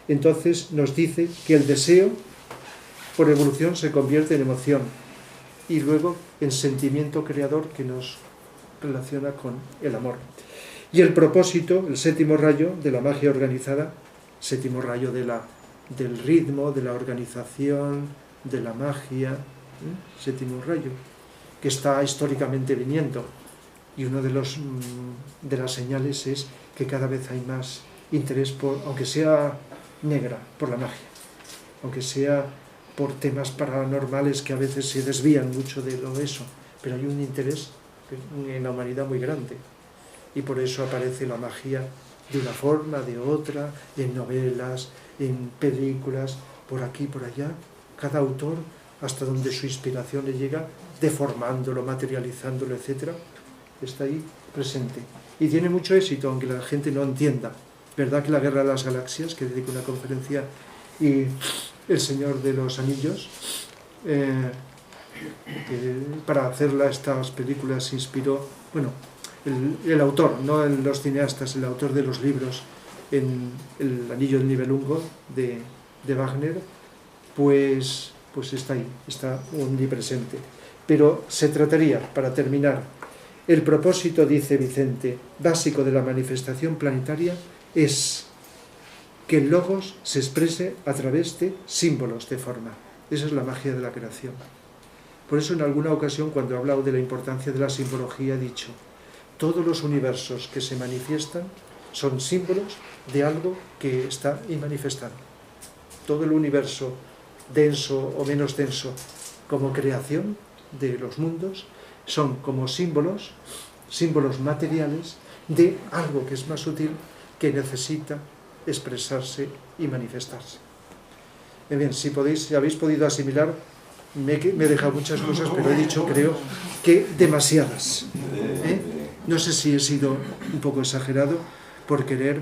Entonces nos dice que el deseo por evolución se convierte en emoción y luego en sentimiento creador que nos relaciona con el amor. Y el propósito, el séptimo rayo de la magia organizada, séptimo rayo del ritmo, de la organización, de la magia, séptimo rayo, que está históricamente viniendo. Y una de las señales es que cada vez hay más interés por, aunque sea negra, por la magia, aunque sea por temas paranormales que a veces se desvían mucho de lo de eso, pero hay un interés en la humanidad muy grande. Y por eso aparece la magia de una forma, de otra, en novelas, en películas, por aquí, por allá. Cada autor, hasta donde su inspiración le llega, deformándolo, materializándolo, etc., está ahí presente. Y tiene mucho éxito, aunque la gente no entienda. ¿Verdad que la Guerra de las Galaxias, que dedico una conferencia, y El Señor de los Anillos, para hacer estas películas se inspiró, bueno, el autor, no los cineastas, el autor de los libros en El Anillo del Nibelungo de Wagner, pues está ahí, está omnipresente. Pero se trataría, para terminar, el propósito, dice Vicente, básico de la manifestación planetaria es que el logos se exprese a través de símbolos de forma. Esa es la magia de la creación. Por eso en alguna ocasión, cuando he hablado de la importancia de la simbología, he dicho, todos los universos que se manifiestan son símbolos de algo que está inmanifestado. Todo el universo, denso o menos denso, como creación de los mundos, son como símbolos materiales de algo que es más sutil, que necesita expresarse y manifestarse. Bien, si habéis podido asimilar, me he dejado muchas cosas, pero he dicho, creo, que demasiadas. No sé si he sido un poco exagerado por querer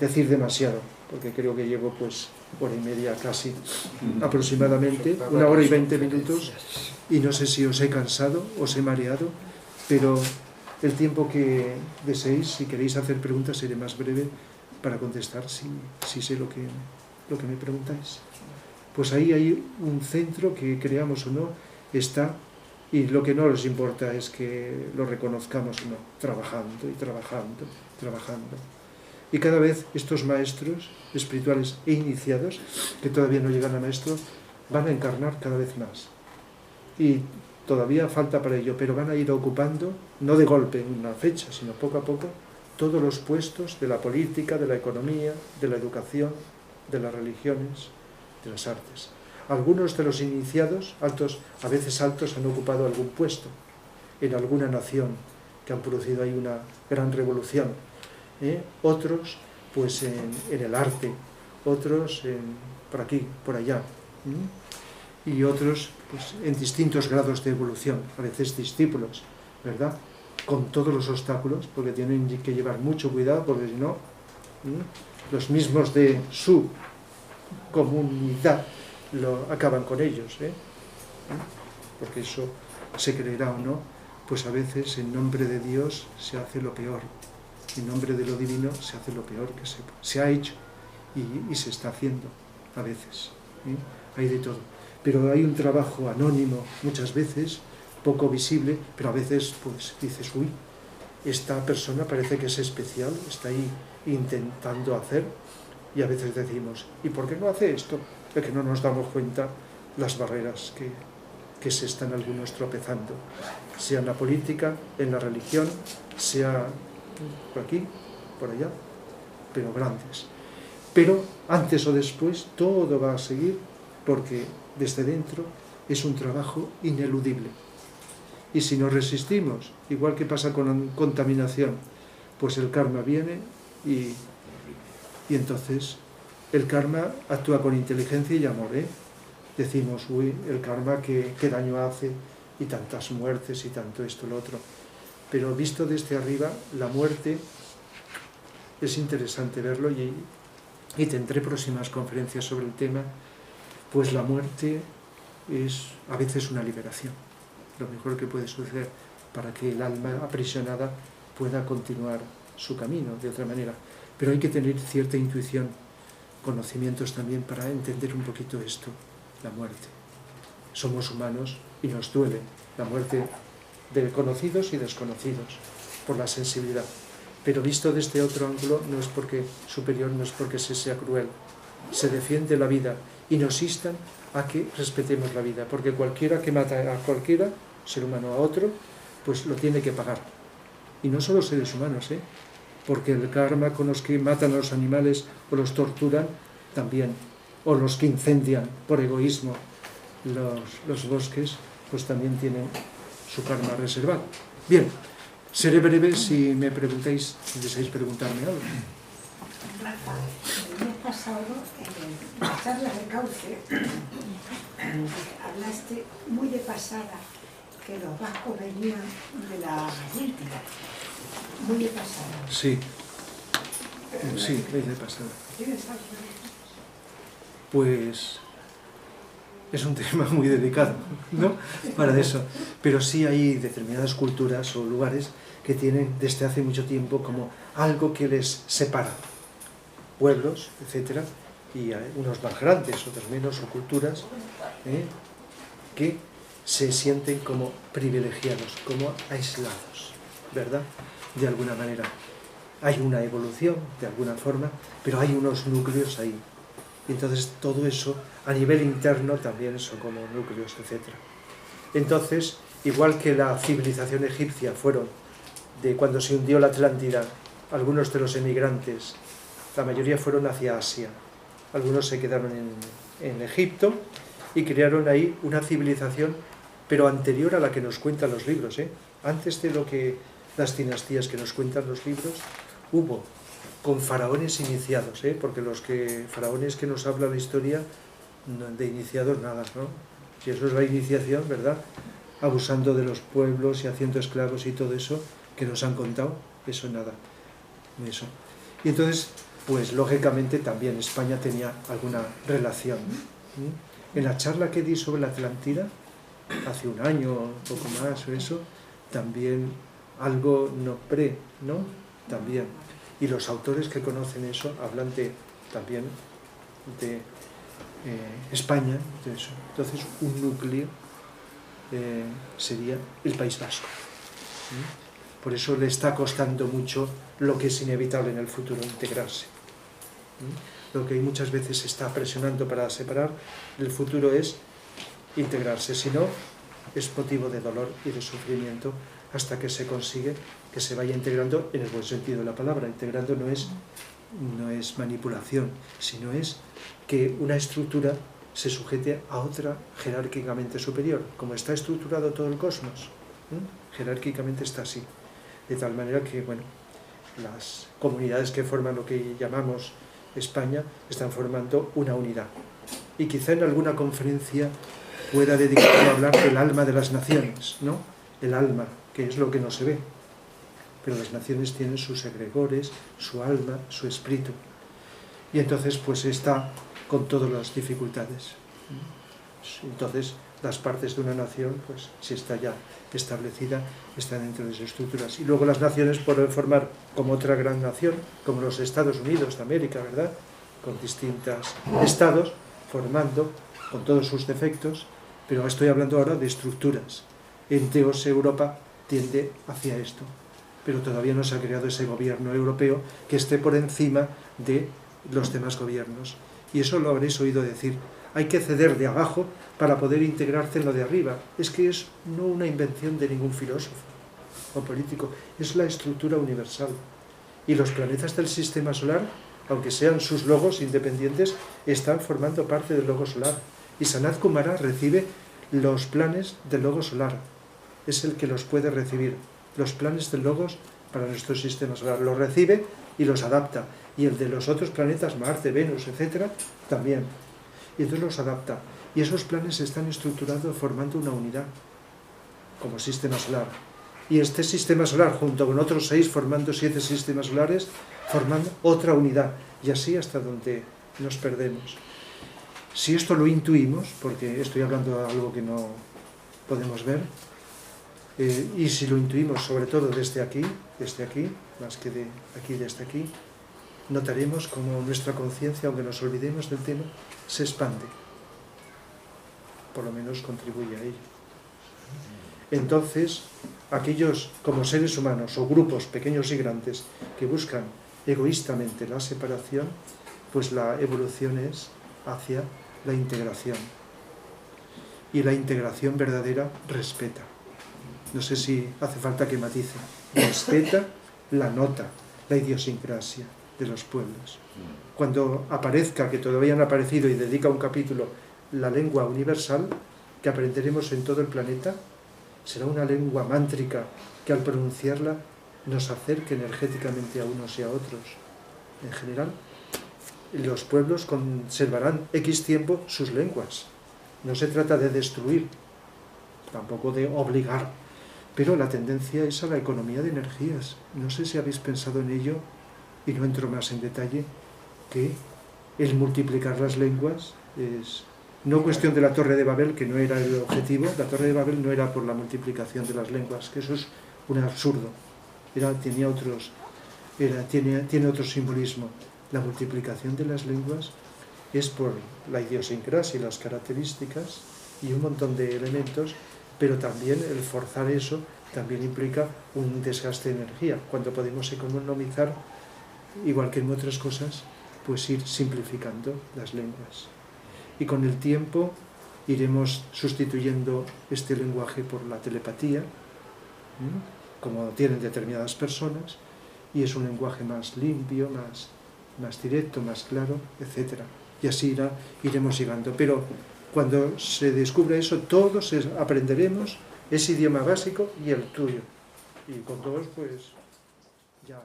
decir demasiado, porque creo que llevo pues hora y media casi, aproximadamente, 1 hora y 20 minutos, y no sé si os he cansado, os he mareado, pero el tiempo que deseéis, si queréis hacer preguntas, seré más breve para contestar si sé lo que me preguntáis. Pues ahí hay un centro que, creamos o no, está, y lo que no les importa es que lo reconozcamos o no, trabajando y trabajando, trabajando. Y cada vez estos maestros espirituales e iniciados, que todavía no llegan a maestro, van a encarnar cada vez más. Y todavía falta para ello, pero van a ir ocupando, no de golpe en una fecha, sino poco a poco, todos los puestos de la política, de la economía, de la educación, de las religiones, de las artes. Algunos de los iniciados, a veces altos, han ocupado algún puesto en alguna nación, que han producido ahí una gran revolución. Otros, pues en el arte, otros por aquí, por allá. Y otros, pues en distintos grados de evolución, a veces discípulos, ¿verdad? Con todos los obstáculos, porque tienen que llevar mucho cuidado, porque si no, los mismos de su comunidad acaban con ellos, porque eso se creerá o no, pues a veces en nombre de Dios se hace lo peor, en nombre de lo divino se hace lo peor que se ha hecho y se está haciendo a veces, hay de todo, pero hay un trabajo anónimo muchas veces, poco visible, pero a veces pues dices, uy, esta persona parece que es especial, está ahí intentando hacer, y a veces decimos, ¿y por qué no hace esto? Es que no nos damos cuenta las barreras que se están algunos tropezando, sea en la política, en la religión, sea por aquí, por allá, pero grandes. Pero antes o después todo va a seguir, porque desde dentro es un trabajo ineludible. Y si nos resistimos, igual que pasa con la contaminación, pues el karma viene y entonces el karma actúa con inteligencia y amor, Decimos, uy, el karma qué daño hace, y tantas muertes y tanto esto, lo otro. Pero visto desde arriba, la muerte es interesante verlo, y tendré próximas conferencias sobre el tema, pues la muerte es a veces una liberación, lo mejor que puede suceder para que el alma aprisionada pueda continuar su camino de otra manera. Pero hay que tener cierta intuición, conocimientos también para entender un poquito esto, la muerte. Somos humanos y nos duele la muerte de conocidos y desconocidos por la sensibilidad. Pero visto desde otro ángulo, no es porque superior, no es porque se sea cruel. Se defiende la vida y nos instan a que respetemos la vida, porque cualquiera que mata a cualquiera, ser humano a otro, pues lo tiene que pagar. Y no solo seres humanos, porque el karma con los que matan a los animales o los torturan, también, o los que incendian por egoísmo los bosques, pues también tienen su karma reservado. Bien, seré breve si me preguntáis, si deseáis preguntarme algo. El mes pasado, en las charlas de Cauce, hablaste muy de pasada que los vascos venían de la Báltica. Muy de pasada. Sí, sí, muy de pasada. ¿Tienes algo? Pues es un tema muy delicado, ¿no? Para eso. Pero sí hay determinadas culturas o lugares que tienen desde hace mucho tiempo como algo que les separa. Pueblos, etcétera, y hay unos más grandes, otros menos, o culturas, que se sienten como privilegiados, como aislados, ¿verdad? De alguna manera. Hay una evolución, de alguna forma, pero hay unos núcleos ahí. Y entonces todo eso, a nivel interno, también son como núcleos, etc. Entonces, igual que la civilización egipcia fueron, de cuando se hundió la Atlántida, algunos de los emigrantes, la mayoría fueron hacia Asia, algunos se quedaron en Egipto y crearon ahí una civilización, pero anterior a la que nos cuentan los libros, antes de lo que las dinastías que nos cuentan los libros, hubo con faraones iniciados, porque faraones que nos habla la historia, de iniciados nada, ¿no? Si eso es la iniciación, ¿verdad? Abusando de los pueblos y haciendo esclavos y todo eso que nos han contado, eso nada. Eso. Y entonces, pues lógicamente también España tenía alguna relación. En la charla que di sobre la Atlántida, hace un año, un poco más o eso, también algo ¿no? También. Y los autores que conocen eso hablan también de España, de eso. Entonces, un núcleo sería el País Vasco. Por eso le está costando mucho lo que es inevitable en el futuro, integrarse. Lo que muchas veces se está presionando para separar, el futuro es integrarse, si no, es motivo de dolor y de sufrimiento hasta que se consigue que se vaya integrando en el buen sentido de la palabra. Integrando no es manipulación, sino es que una estructura se sujete a otra jerárquicamente superior, como está estructurado todo el cosmos. Jerárquicamente está así, de tal manera que, bueno, las comunidades que forman lo que llamamos España están formando una unidad. Y quizá en alguna conferencia pueda dedicarme a hablar del alma de las naciones, ¿no? El alma, que es lo que no se ve. Pero las naciones tienen sus egregores, su alma, su espíritu. Y entonces, pues está con todas las dificultades. Entonces, las partes de una nación, pues si está ya establecida, están dentro de sus estructuras. Y luego las naciones pueden formar como otra gran nación, como los Estados Unidos de América, ¿verdad? Con distintos estados, formando, con todos sus defectos, pero estoy hablando ahora de estructuras. En teos Europa tiende hacia esto, pero todavía no se ha creado ese gobierno europeo que esté por encima de los demás gobiernos. Y eso lo habréis oído decir. Hay que ceder de abajo para poder integrarse en lo de arriba. Es que es no una invención de ningún filósofo o político, es la estructura universal. Y los planetas del sistema solar, aunque sean sus logos independientes, están formando parte del logo solar. Y Sanat Kumara recibe los planes del logo solar. Es el que los puede recibir. Los planes del logos para nuestro sistema solar los recibe y los adapta. Y el de los otros planetas, Marte, Venus, etc., también. Y entonces los adapta. Y esos planes están estructurados formando una unidad, como sistema solar. Y este sistema solar, junto con otros 6, formando 7 sistemas solares, forman otra unidad. Y así hasta donde nos perdemos. Si esto lo intuimos, porque estoy hablando de algo que no podemos ver, y si lo intuimos sobre todo desde aquí, más que de aquí, desde aquí, notaremos como nuestra conciencia, aunque nos olvidemos del tema, se expande. Por lo menos contribuye a ello. Entonces, aquellos como seres humanos o grupos pequeños y grandes que buscan egoístamente la separación, pues la evolución es hacia la integración. Y la integración verdadera respeta. No sé si hace falta que matice. Respeta la nota, la idiosincrasia de los pueblos. Cuando aparezca, que todavía no ha aparecido y dedica un capítulo, la lengua universal, que aprenderemos en todo el planeta, será una lengua mántrica que al pronunciarla nos acerque energéticamente a unos y a otros. En general, los pueblos conservarán X tiempo sus lenguas. No se trata de destruir, tampoco de obligar, pero la tendencia es a la economía de energías. No sé si habéis pensado en ello, y no entro más en detalle, que el multiplicar las lenguas es no cuestión de la Torre de Babel, que no era el objetivo. La Torre de Babel no era por la multiplicación de las lenguas, que eso es un absurdo. Tiene otro simbolismo. La multiplicación de las lenguas es por la idiosincrasia y las características y un montón de elementos, pero también el forzar eso también implica un desgaste de energía. Cuando podemos economizar, igual que en otras cosas, pues ir simplificando las lenguas. Y con el tiempo, iremos sustituyendo este lenguaje por la telepatía, como tienen determinadas personas, y es un lenguaje más limpio, más directo, más claro, etc. Y así iremos llegando. Pero cuando se descubra eso, todos aprenderemos ese idioma básico y el tuyo. Y con todos, pues, ya...